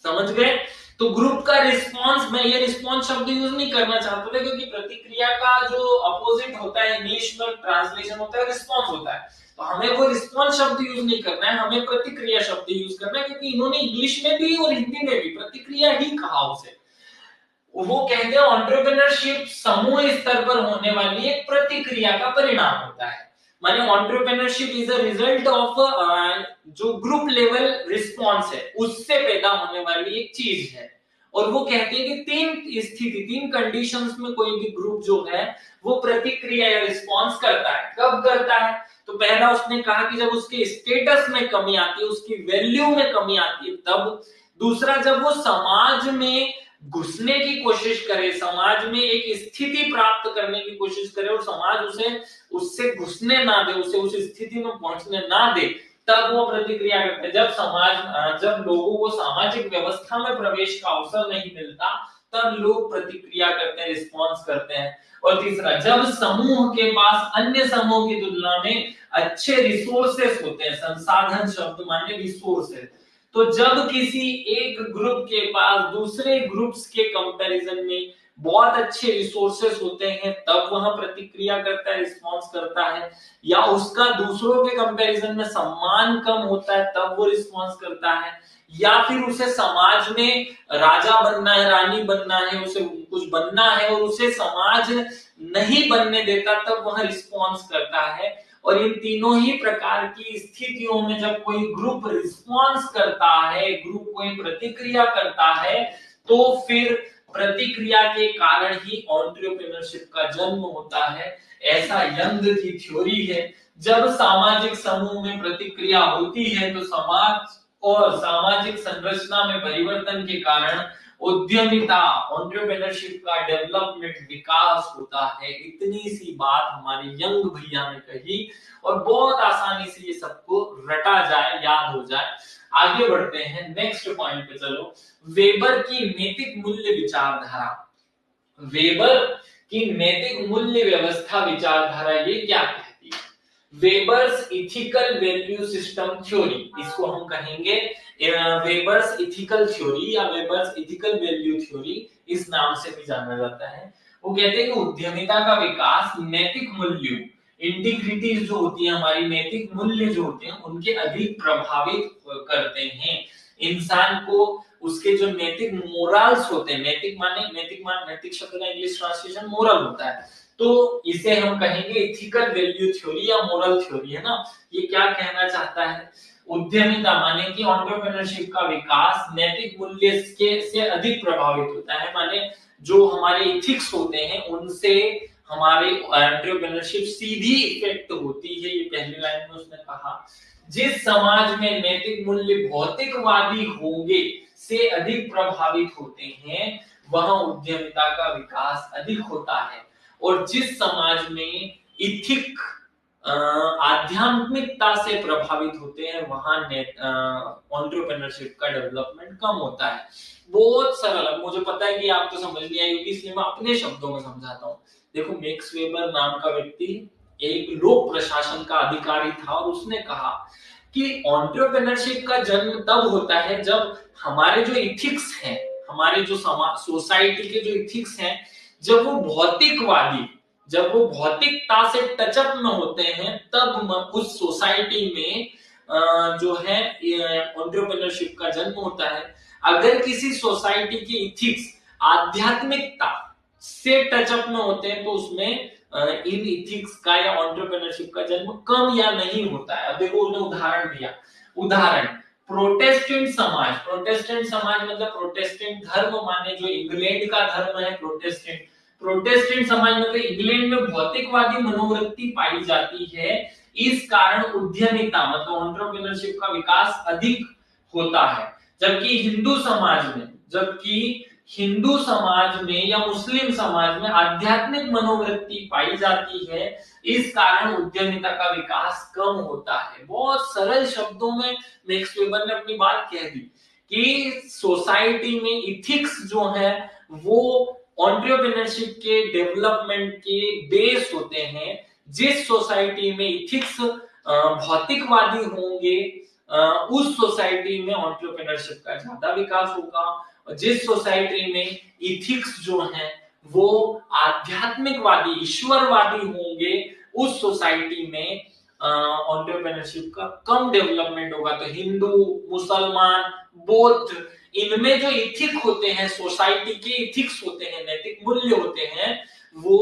समझ गए? तो ग्रुप का रिस्पॉन्स, मैं ये रिस्पॉन्स शब्द यूज नहीं करना चाहता था क्योंकि प्रतिक्रिया का जो अपोजिट होता है इंग्लिश में ट्रांसलेशन होता है रिस्पॉन्स होता है, तो हमें वो रिस्पॉन्स शब्द यूज नहीं करना है, हमें प्रतिक्रिया शब्द यूज करना है, क्योंकि इन्होंने इंग्लिश में भी और हिंदी में भी प्रतिक्रिया ही कहा उसे। वो कहते हैं एंटरप्रेन्योरशिप समूह स्तर पर होने वाली एक प्रतिक्रिया का परिणाम होता है। माने entrepreneurship is a result of जो ग्रुप लेवल रिस्पॉन्स है उससे पैदा होने वाली एक चीज है। और वो कहते हैं कि तीन स्थिति, तीन कंडीशंस में कोई भी ग्रुप जो है वो प्रतिक्रिया या रिस्पॉन्स करता है। कब करता है? तो पहला उसने कहा कि जब उसके स्टेटस में कमी आती है, उसकी वैल्यू में कमी आती है तब। दूसरा, जब वो समाज में घुसने की कोशिश करे, समाज में एक स्थिति प्राप्त करने की कोशिश करे और समाज उसे उससे घुसने ना दे, उसे उस स्थिति में पहुंचने ना दे, तब वो प्रतिक्रिया करते हैं। जब लोगों को सामाजिक व्यवस्था में प्रवेश का अवसर नहीं मिलता, तब लोग प्रतिक्रिया करते हैं, रिस्पॉन्स करते हैं। और तीसरा, जब समूह के पास अन्य समूह की तुलना में अच्छे रिसोर्सेस होते हैं, संसाधन शब्द माने रिसोर्सेस, तो जब किसी एक ग्रुप के पास दूसरे ग्रुप्स के कंपैरिजन में बहुत अच्छे रिसोर्सेस होते हैं तब वह प्रतिक्रिया करता है, रिस्पॉन्स करता है, या उसका दूसरों के कंपैरिजन में सम्मान कम होता है तब वो रिस्पॉन्स करता है, या फिर उसे समाज में राजा बनना है, रानी बनना है, उसे कुछ बनना है और उसे समाज नहीं बनने देता तब वह रिस्पॉन्स करता है। और इन तीनों ही प्रकार की स्थितियों में जब कोई ग्रुप रिस्पॉन्स करता है, ग्रुप कोई प्रतिक्रिया करता है, तो फिर प्रतिक्रिया के कारण ही एंटरप्रेन्योरशिप का जन्म होता है, ऐसा यंग की थ्योरी है। जब सामाजिक समूह में प्रतिक्रिया होती है तो समाज और सामाजिक संरचना में परिवर्तन के कारण उद्यमिता, एंटरप्रेन्योरशिप का डेवलपमेंट, विकास होता है। इतनी सी बात हमारे यंग भैया ने कही और बहुत आसानी से ये सबको रटा जाए, याद हो जाए। आगे बढ़ते हैं नेक्स्ट पॉइंट पे, चलो। वेबर की नैतिक मूल्य विचारधारा। वेबर की नैतिक मूल्य व्यवस्था विचारधारा ये क्या कहती है? Weber's ethical value system theory, इसको हम कहेंगे वेबर्स इथिकल थ्योरी या वेबर्स इथिकल वैल्यू थ्योरी, इस नाम से भी जाना जाता है। वो कहते हैं कि उद्यमिता का विकास नैतिक मूल्यों, इंटीग्रिटीज जो होती है हमारी, नैतिक मूल्य जो होते हैं उनके अधिक प्रभावित करते हैं इंसान को। उसके जो नैतिक मोरल्स होते हैं, नैतिक शब्द का इंग्लिश ट्रांसलेशन मोरल होता है, तो इसे हम कहेंगे इथिकल वैल्यू थ्योरी या मोरल थ्योरी, है ना। ये क्या कहना चाहता है? उद्यमिता माने कि एंटरप्रेन्योरशिप का विकास नैतिक मूल्य के से अधिक प्रभावित होता है, माने जो हमारे इथिक्स होते हैं उनसे हमारे एंटरप्रेन्योरशिप सीधी इफेक्ट होती है। ये पहली लाइन में उसने कहा, जिस समाज में नैतिक मूल्य भौतिकवादी होंगे से अधिक प्रभावित होते हैं वहां उद्यमिता का विकास अधिक होता है, और जिस समाज में इथिक आध्यात्मिकता से प्रभावित होते हैं वहां एंटरप्रेन्योरशिप का डेवलपमेंट कम होता है। बहुत सरल, मुझे पता है कि आपको समझ नहीं आएगी इसलिए मैं अपने शब्दों में समझाता हूँ। देखो, मैक्स वेबर नाम का व्यक्ति एक लोक प्रशासन का अधिकारी था और उसने कहा कि एंटरप्रेन्योरशिप का जन्म तब होता है जब हमारे जो इथिक्स हैं, हमारे जो सोसाइटी के जो इथिक्स हैं, जब वो भौतिकता से टचअप में होते हैं तब उस सोसाइटी में जो है एंटरप्रेन्योरशिप का जन्म होता है। अगर किसी सोसाइटी की इथिक्स आध्यात्मिकता से टचअप में होते हैं तो उसमें इन इथिक्स का या एंटरप्रेन्योरशिप का जन्म कम या नहीं होता है। अब देखो, उन्होंने उदाहरण दिया। उदाहरण, प्रोटेस्टेंट समाज मतलब प्रोटेस्टेंट धर्म माने जो इंग्लैंड का धर्म है, प्रोटेस्टेंट समाज मतलब इंग्लैंड में भौतिकवादी मनोवृत्ति पाई जाती है। इस कारण उद्यमिता मतलब एंटरप्रेन्योरशिप का विकास अधिक होता है। जबकि हिंदू समाज में या मुस्लिम समाज में आध्यात्मिक मनोवृत्ति पाई जाती है, इस कारण उद्यमिता का विकास कम होता है। बहुत सरल शब्दों में मैक्स वेबर ने अपनी बात कह दी कि सोसाइटी में इथिक्स जो है वो एंटरप्रेन्योरशिप के डेवलपमेंट के बेस होते हैं। जिस सोसाइटी में इथिक्स भौतिकवादी होंगे उस सोसाइटी में एंटरप्रेन्योरशिप का ज्यादा विकास होगा, और जिस सोसाइटी में इथिक्स जो हैं वो आध्यात्मिकवादी, ईश्वरवादी होंगे उस सोसाइटी में एंटरप्रेन्योरशिप का कम डेवलपमेंट होगा। तो हिंदू, मुसलमान, बौद्ध, इनमें जो इथिक होते हैं, सोसाइटी के इथिक्स होते हैं, नैतिक मूल्य होते हैं, वो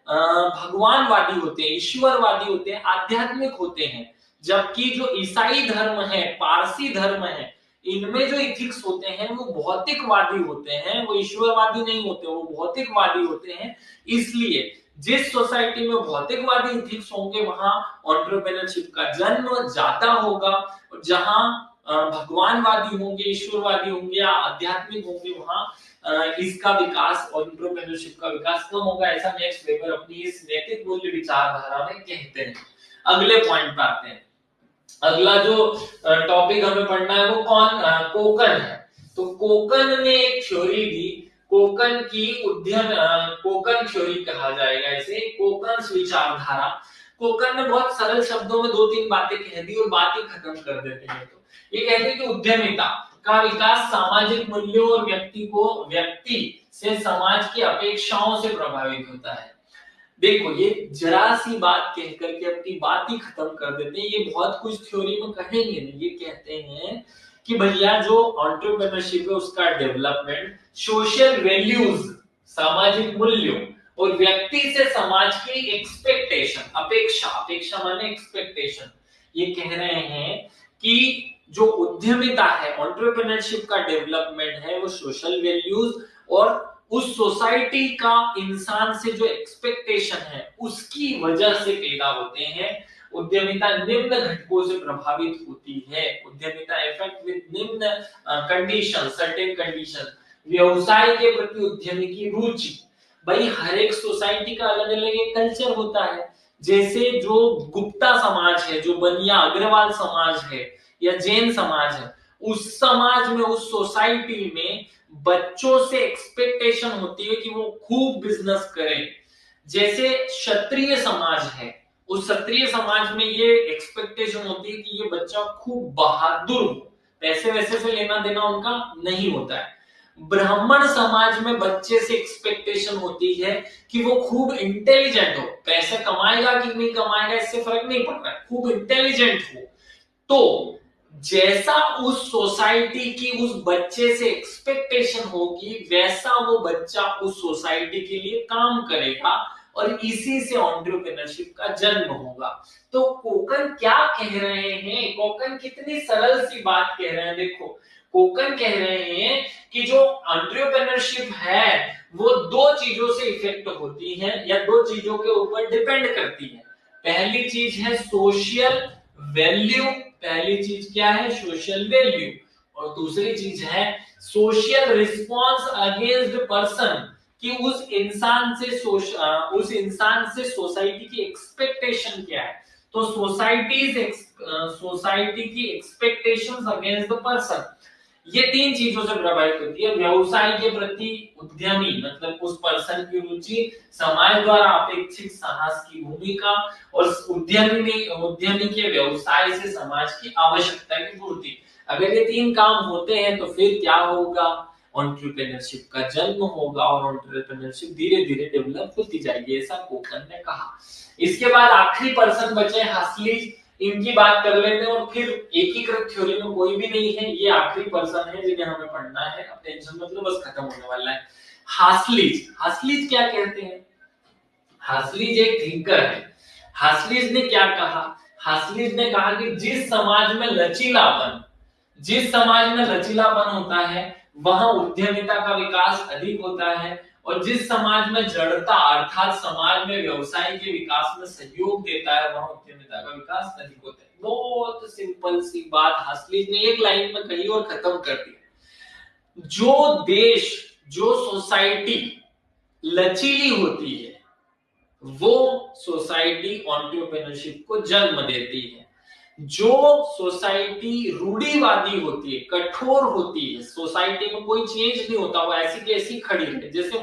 भगवानवादी होते हैं, ईश्वरवादी होते हैं, आध्यात्मिक होते हैं। जबकि जो ईसाई धर्म है, पारसी धर्म है, इनमें जो इथिक्स होते हैं वो भौतिकवादी होते हैं, वो ईश्वरवादी नहीं होते, वो भौतिकवादी होते हैं। इसलिए जिस सोसाइटी में भौतिकवादी इथिक्स होंगे वहां एंटरप्रेन्योरशिप का जन्म ज्यादा होगा, और जहां भगवानवादी होंगे, ईश्वरवादी होंगे या आध्यात्मिक होंगे वहां इसका विकास, एंटरप्रेन्योरशिप का विकास कम होगा। ऐसा मैक्स वेबर अपनी इस नैतिक मूल्य विचारधारा में कहते हैं। अगले पॉइंट पे आते हैं। अगला जो टॉपिक हमें पढ़ना है वो कोकन है। तो कोकन ने एक थ्योरी दी कोकन की कोकन थ्योरी कहा जाएगा इसे, कोकन विचारधारा। कोकन ने बहुत सरल शब्दों में 2-3 बातें कह दी और बात ही खत्म कर देते हैं। तो ये कहते हैं कि उद्यमिता का विकास सामाजिक मूल्यों और व्यक्ति से समाज की अपेक्षाओं से प्रभावित होता है। देखो ये जरा सी बात कह करके अपनी बात ही खत्म कर देते हैं। ये बहुत कुछ थ्योरी में कहेंगे नहीं, ये कहते हैं कि भैया जो एंटरप्रेन्योरशिप है उसका डेवलपमेंट सोशल वैल्यूज, सामाजिक मूल्यों और व्यक्ति से समाज की एक्सपेक्टेशन, अपेक्षा माने एक्सपेक्टेशन, ये कह रहे हैं कि जो उद्यमिता है, एंटरप्रेन्योरशिप का डेवलपमेंट है, वो सोशल वैल्यूज और उस सोसाइटी का इंसान से जो एक्सपेक्टेशन है उसकी वजह से पैदा होते हैं। उद्यमिता निम्न घटकों से प्रभावित होती है। उद्यमिता इफेक्ट विद निम्न कंडीशन, सर्टेन कंडीशन। व्यवसाय के प्रति उद्यमी की रुचि, भाई हर एक सोसाइटी का अलग अलग एक कल्चर होता है। जैसे जो गुप्ता समाज है, जो बनिया अग्रवाल समाज है या जैन समाज है, उस समाज में, उस सोसाइटी में बच्चों से एक्सपेक्टेशन होती है कि वो खूब बिजनेस करें। जैसे क्षत्रिय समाज है, उस क्षत्रिय समाज में ये एक्सपेक्टेशन होती है कि ये बच्चा खूब बहादुर हो, पैसे वैसे से लेना देना उनका नहीं होता है। ब्राह्मण समाज में बच्चे से एक्सपेक्टेशन होती है कि वो खूब इंटेलिजेंट हो, पैसे कमाएगा कि नहीं कमाएगा इससे फर्क नहीं पड़ता, खूब इंटेलिजेंट हो। तो जैसा उस सोसाइटी की उस बच्चे से एक्सपेक्टेशन होगी, वैसा वो बच्चा उस सोसाइटी के लिए काम करेगा और इसी से एंटरप्रेन्योरशिप का जन्म होगा। तो कोकन क्या कह रहे हैं, कोकन कितनी सरल सी बात कह रहे हैं। देखो कोकन कह रहे हैं कि जो एंटरप्रेन्योरशिप है वो दो चीजों से इफेक्ट होती है या दो चीजों के ऊपर डिपेंड करती है। पहली चीज है सोशल वैल्यू, पहली चीज क्या है, सोशल वैल्यू, और दूसरी चीज है सोशल रिस्पॉन्स अगेंस्ट पर्सन, कि उस इंसान से सोसाइटी की एक्सपेक्टेशन क्या है। तो सोसाइटी की एक्सपेक्टेशंस अगेंस्ट द पर्सन, ये तीन चीजों से प्रभावित होती है। व्यवसाय के प्रति उद्यमी मतलब उस पर्सन की रुचि, समाज द्वारा अपेक्षित साहस की भूमिका, और उद्यमी के व्यवसाय से समाज की आवश्यकता की पूर्ति। अगर ये तीन काम होते हैं तो फिर क्या होगा, एंटरप्रेन्योरशिप का जन्म होगा और एंटरप्रेन्योरशिप धीरे धीरे डेवलप होती जाएगी, ऐसा कोकन ने कहा। इसके बाद आखिरी पर्सन बचे हास्लीज, इनकी बात कर लेते हैं और फिर एकीकृत थ्योरी में कोई भी नहीं है, ये आखिरी पर्सन है जिन्हें हमें पढ़ना है। अब टेंशन मतलब बस खत्म होने वाला है। हास्लीज क्या कहते हैं, हास्लीज एक थिंकर है। हास्लीज ने क्या कहा, हास्लीज ने कहा कि जिस समाज में लचीलापन होता है वहां उद्यमिता का विकास अधिक होता है, और जिस समाज में जड़ता अर्थात समाज में व्यवसाय के विकास में सहयोग देता है वहां उद्यमिता का विकास अधिक होता है। बहुत सिंपल सी बात हास्लीज ने एक लाइन में कही और खत्म कर दिया। जो देश, जो सोसाइटी लचीली होती है वो सोसाइटी एंटरप्रेन्योरशिप को जन्म देती है। जो सोसाइटी रूढ़िवादी होती है, कठोर होती है, सोसाइटी में कोई चेंज नहीं होता, वो ऐसी की ऐसी खड़ी है। जैसे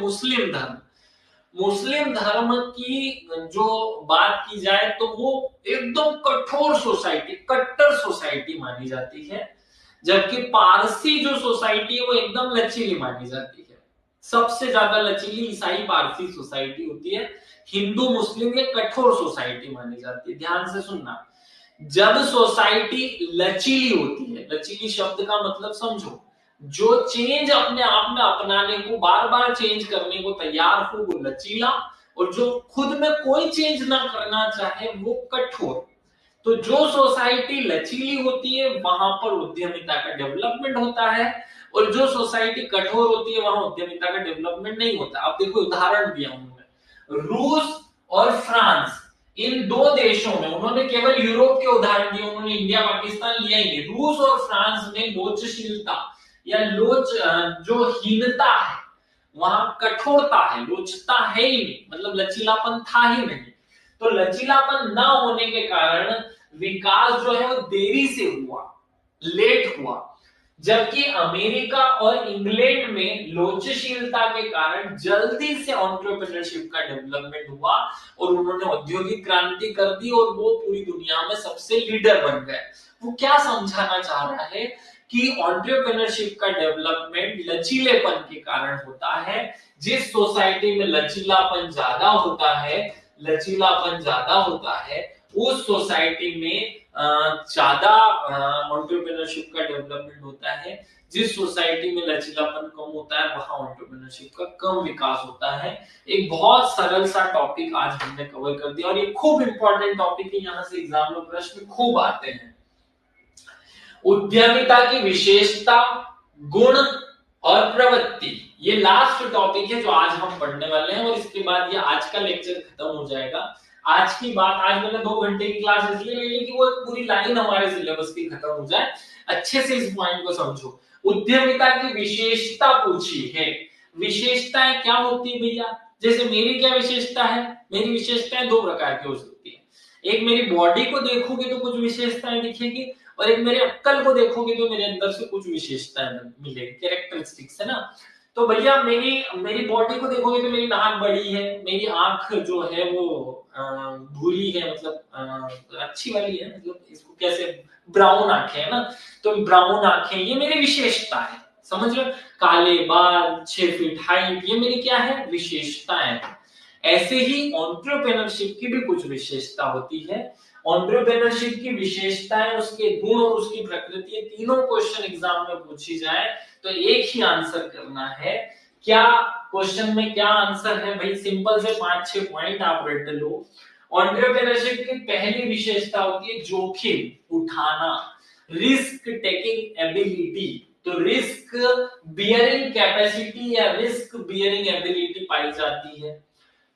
मुस्लिम धर्म की जो बात की जाए तो वो एकदम कठोर सोसाइटी, कट्टर सोसाइटी मानी जाती है, जबकि पारसी जो सोसाइटी है वो एकदम लचीली मानी जाती है। सबसे ज्यादा लचीली ईसाई पारसी सोसाइटी होती है। हिंदू मुस्लिम ये कठोर सोसाइटी मानी जाती है। ध्यान से सुनना, जब सोसाइटी लचीली होती है, लचीली शब्द का मतलब समझो, जो चेंज अपने आप में अपनाने को, बार बार चेंज करने को तैयार हो वो लचीला, और जो खुद में कोई चेंज ना करना चाहे वो कठोर। तो जो सोसाइटी लचीली होती है वहां पर उद्यमिता का डेवलपमेंट होता है, और जो सोसाइटी कठोर होती है वहां उद्यमिता का डेवलपमेंट नहीं होता। अब देखो उदाहरण दिया उन्होंने, रूस और फ्रांस, इन दो देशों में, उन्होंने केवल यूरोप के उदाहरण दिए, उन्होंने इंडिया पाकिस्तान लिया ही नहीं। रूस और फ्रांस में लोचशीलता या जो हीनता है, वहां कठोरता है, लोचता है ही नहीं, मतलब लचीलापन था ही नहीं। तो लचीलापन ना होने के कारण विकास जो है वो देरी से हुआ, लेट हुआ। जबकि अमेरिका और इंग्लैंड में लोचशीलता के कारण जल्दी से एंटरप्रेन्योरशिप का डेवलपमेंट हुआ और उन्होंने औद्योगिक क्रांति कर दी और वो पूरी दुनिया में सबसे लीडर बन गए। वो क्या समझाना चाह रहा है कि एंटरप्रेन्योरशिप का डेवलपमेंट लचीलेपन के कारण होता है। जिस सोसाइटी में लचीलापन ज्यादा होता है उस सोसाइटी में ज्यादा एंटरप्रेन्योरशिप का डेवलपमेंट होता है। जिस सोसाइटी में लचीलापन कम होता है वहां एंटरप्रेन्योरशिप का कम विकास होता है। एक बहुत सरल सा टॉपिक आज हमने कवर कर दिया और ये खूब इंपॉर्टेंट टॉपिक है, यहाँ से एग्जाम में प्रश्न खूब आते हैं। उद्यमिता की विशेषता, गुण और प्रवृत्ति, ये लास्ट टॉपिक है जो आज हम पढ़ने वाले हैं और इसके बाद ये आज का लेक्चर खत्म हो जाएगा। आज की बात, आज मैंने 2 घंटे की क्लास इसलिए ले ली कि वो पूरी लाइन हमारे सिलेबस की खत्म हो जाए। अच्छे से इस पॉइंट को समझो। उद्यमिता की विशेषता पूछी है। विशेषताएं क्या होती है भैया? जैसे मेरी क्या विशेषता है? मेरी विशेषताएं 2 प्रकार की हो सकती है। एक, मेरी बॉडी को देखोगे तो कुछ विशेषताएं दिखेगी और एक मेरे अक्कल को देखोगे तो मेरे अंदर से कुछ विशेषताएं मिलेगी, कैरेक्टरिस्टिक्स है ना। तो भैया मेरी बॉडी को देखोगे तो मेरी नाक बड़ी है, मेरी आंख जो है वो भूरी है, मतलब अच्छी वाली है, मतलब इसको कैसे, ब्राउन आंखें है ना, तो ब्राउन आंखें ये मेरी विशेषता है, समझ रहे हो। काले बाल, 6 फीट हाइट, ये मेरी क्या है? विशेषताएं। ऐसे ही एंटरप्रेन्योरशिप की भी कुछ विशेषता होती है। एंटरप्रेन्योरशिप की विशेषताएं, उसके गुण और उसकी प्रकृति, तीनों क्वेश्चन एग्जाम में पूछी जाए तो एक ही आंसर करना है। क्या क्वेश्चन में क्या आंसर है भाई? सिंपल से 5-6 पॉइंट आप रट लो। एंटरप्रेन्योरशिप की पहली विशेषता होती है जोखिम उठाना, रिस्क टेकिंग एबिलिटी। तो रिस्क बियरिंग कैपेसिटी या रिस्क बियरिंग एबिलिटी पाई जाती है।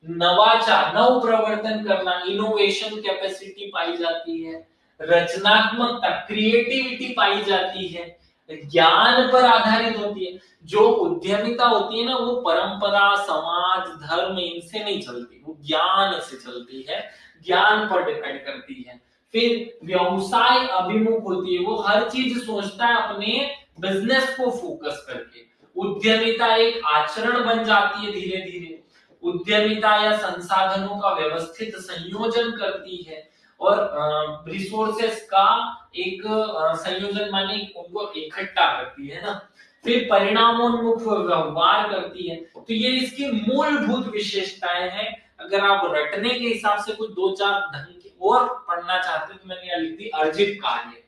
नवाचार, नव प्रवर्तन करना, इनोवेशन कैपेसिटी पाई जाती है। रचनात्मकता, क्रिएटिविटी पाई जाती है। ज्ञान पर आधारित होती है। जो उद्यमिता होती है ना, वो परंपरा, समाज, धर्म इनसे नहीं चलती, वो ज्ञान से चलती है, ज्ञान पर डिपेंड करती है। फिर व्यवसाय अभिमुख होती है, वो हर चीज सोचता है अपने बिजनेस को फोकस करके। उद्यमिता एक आचरण बन जाती है धीरे धीरे। उद्यमिता या संसाधनों का व्यवस्थित संयोजन करती है और रिसोर्सेस का एक संयोजन माने उनको इकट्ठा करती है ना। फिर परिणामोन्मुख व्यवहार करती है। तो ये इसकी मूलभूत विशेषताएं हैं। अगर आप रटने के हिसाब से कुछ 2-4 ढंग की और पढ़ना चाहते तो मैंने यहाँ लिख दी अर्जित कार्य।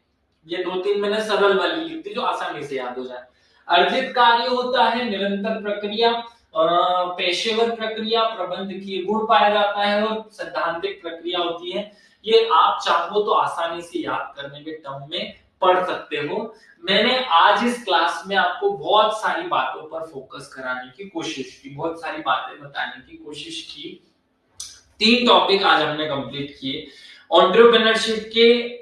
ये 2-3 मैंने सरल वाली लिख दी जो आसानी से याद हो जाए। अर्जित कार्य होता है निरंतर प्रक्रिया, पेशेवर प्रक्रिया, प्रबंधकीय गुण पाया जाता है और सैद्धांतिक प्रक्रिया होती है। ये आप चाहो तो आसानी से याद करने के टर्म में पढ़ सकते हो। मैंने आज इस क्लास में आपको बहुत सारी बातों पर फोकस कराने की कोशिश की, बहुत सारी बातें बताने की कोशिश की। 3 टॉपिक आज हमने कंप्लीट किए। एंटरप्रेन्योरशिप के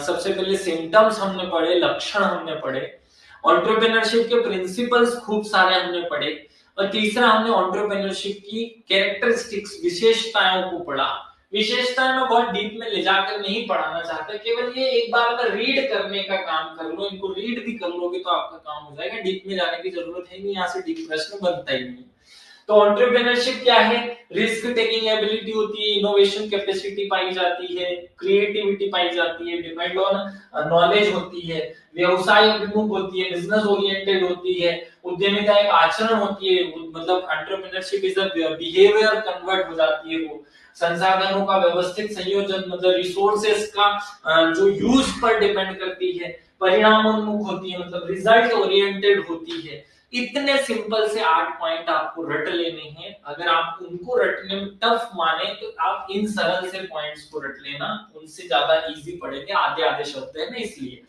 सबसे पहले सिम्टम्स हमने पढ़े, लक्षण हमने पढ़े। एंटरप्रेन्योरशिप के प्रिंसिपल्स खूब सारे हमने पढ़े और तीसरा हमने एंटरप्रेन्योरशिप की कैरेक्टरिस्टिक्स, विशेषताओं को पढ़ा। विशेषताएं मैं बहुत डीप में ले जाकर नहीं पढ़ाना चाहता, केवल ये एक बार अगर रीड करने का काम कर लो, इनको रीड भी कर लोगे तो आपका काम हो जाएगा। डीप में जाने की जरूरत है नहीं, यहाँ से डीप प्रश्न बनता ही नहीं। तो एंटरप्रेन्योरशिप क्या है? रिस्क टेकिंग एबिलिटी होती है, इनोवेशन कैपेसिटी पाई जाती है, क्रिएटिविटी पाई जाती है, डिपेंड ऑन नॉलेज होती है, व्यवसाय अभिमुख होती है, बिजनेस ओरिएंटेड होती है, उद्यमिता एक आचरण होती है, मतलब entrepreneurship is a behaviour convert हो जाती है वो। संसाधनों का व्यवस्थित संयोजन, मतलब रिसोर्सेस का जो यूज पर डिपेंड करती है। परिणामोन्मुख होती है, मतलब रिजल्ट ओरिएंटेड होती है। इतने सिंपल से 8 पॉइंट आपको रट लेने हैं। अगर आप उनको रटने में टफ माने तो आप इन सरल से पॉइंट्स को रट लेना, उनसे ज्यादा इजी पड़ेंगे, आधे आधे शब्द है ना, इसलिए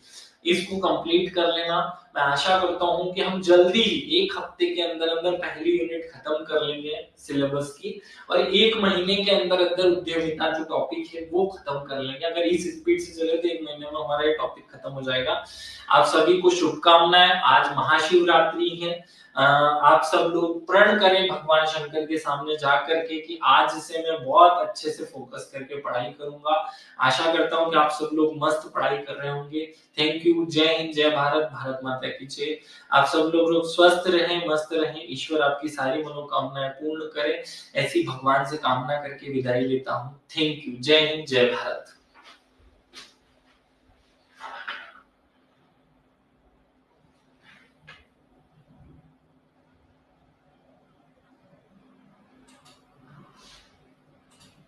इसको कंप्लीट कर लेना। मैं आशा करता हूं कि हम जल्दी ही 1 हफ्ते के अंदर अंदर पहली यूनिट खत्म कर लेंगे सिलेबस की और 1 महीने के अंदर अंदर उद्यमिता जो टॉपिक है वो खत्म कर लेंगे। अगर इस स्पीड से चले तो 1 महीने में हमारा ये टॉपिक खत्म हो जाएगा। आप सभी को शुभकामनाएं। आज महाशिवरात्रि है। आप सब लोग प्रण करें भगवान शंकर के सामने जाकर के कि आज से मैं बहुत अच्छे से फोकस करके पढ़ाई करूंगा। आशा करता हूं कि आप सब लोग मस्त पढ़ाई कर रहे होंगे। Thank you. जय हिंद, जय भारत, भारत माता माता की जय। आप सब लोग स्वस्थ रहें, मस्त रहें, ईश्वर आपकी सारी मनोकामनाएं पूर्ण करे, ऐसी भगवान से कामना करके विदाई लेता हूँ। Thank you. जय हिंद, जय भारत।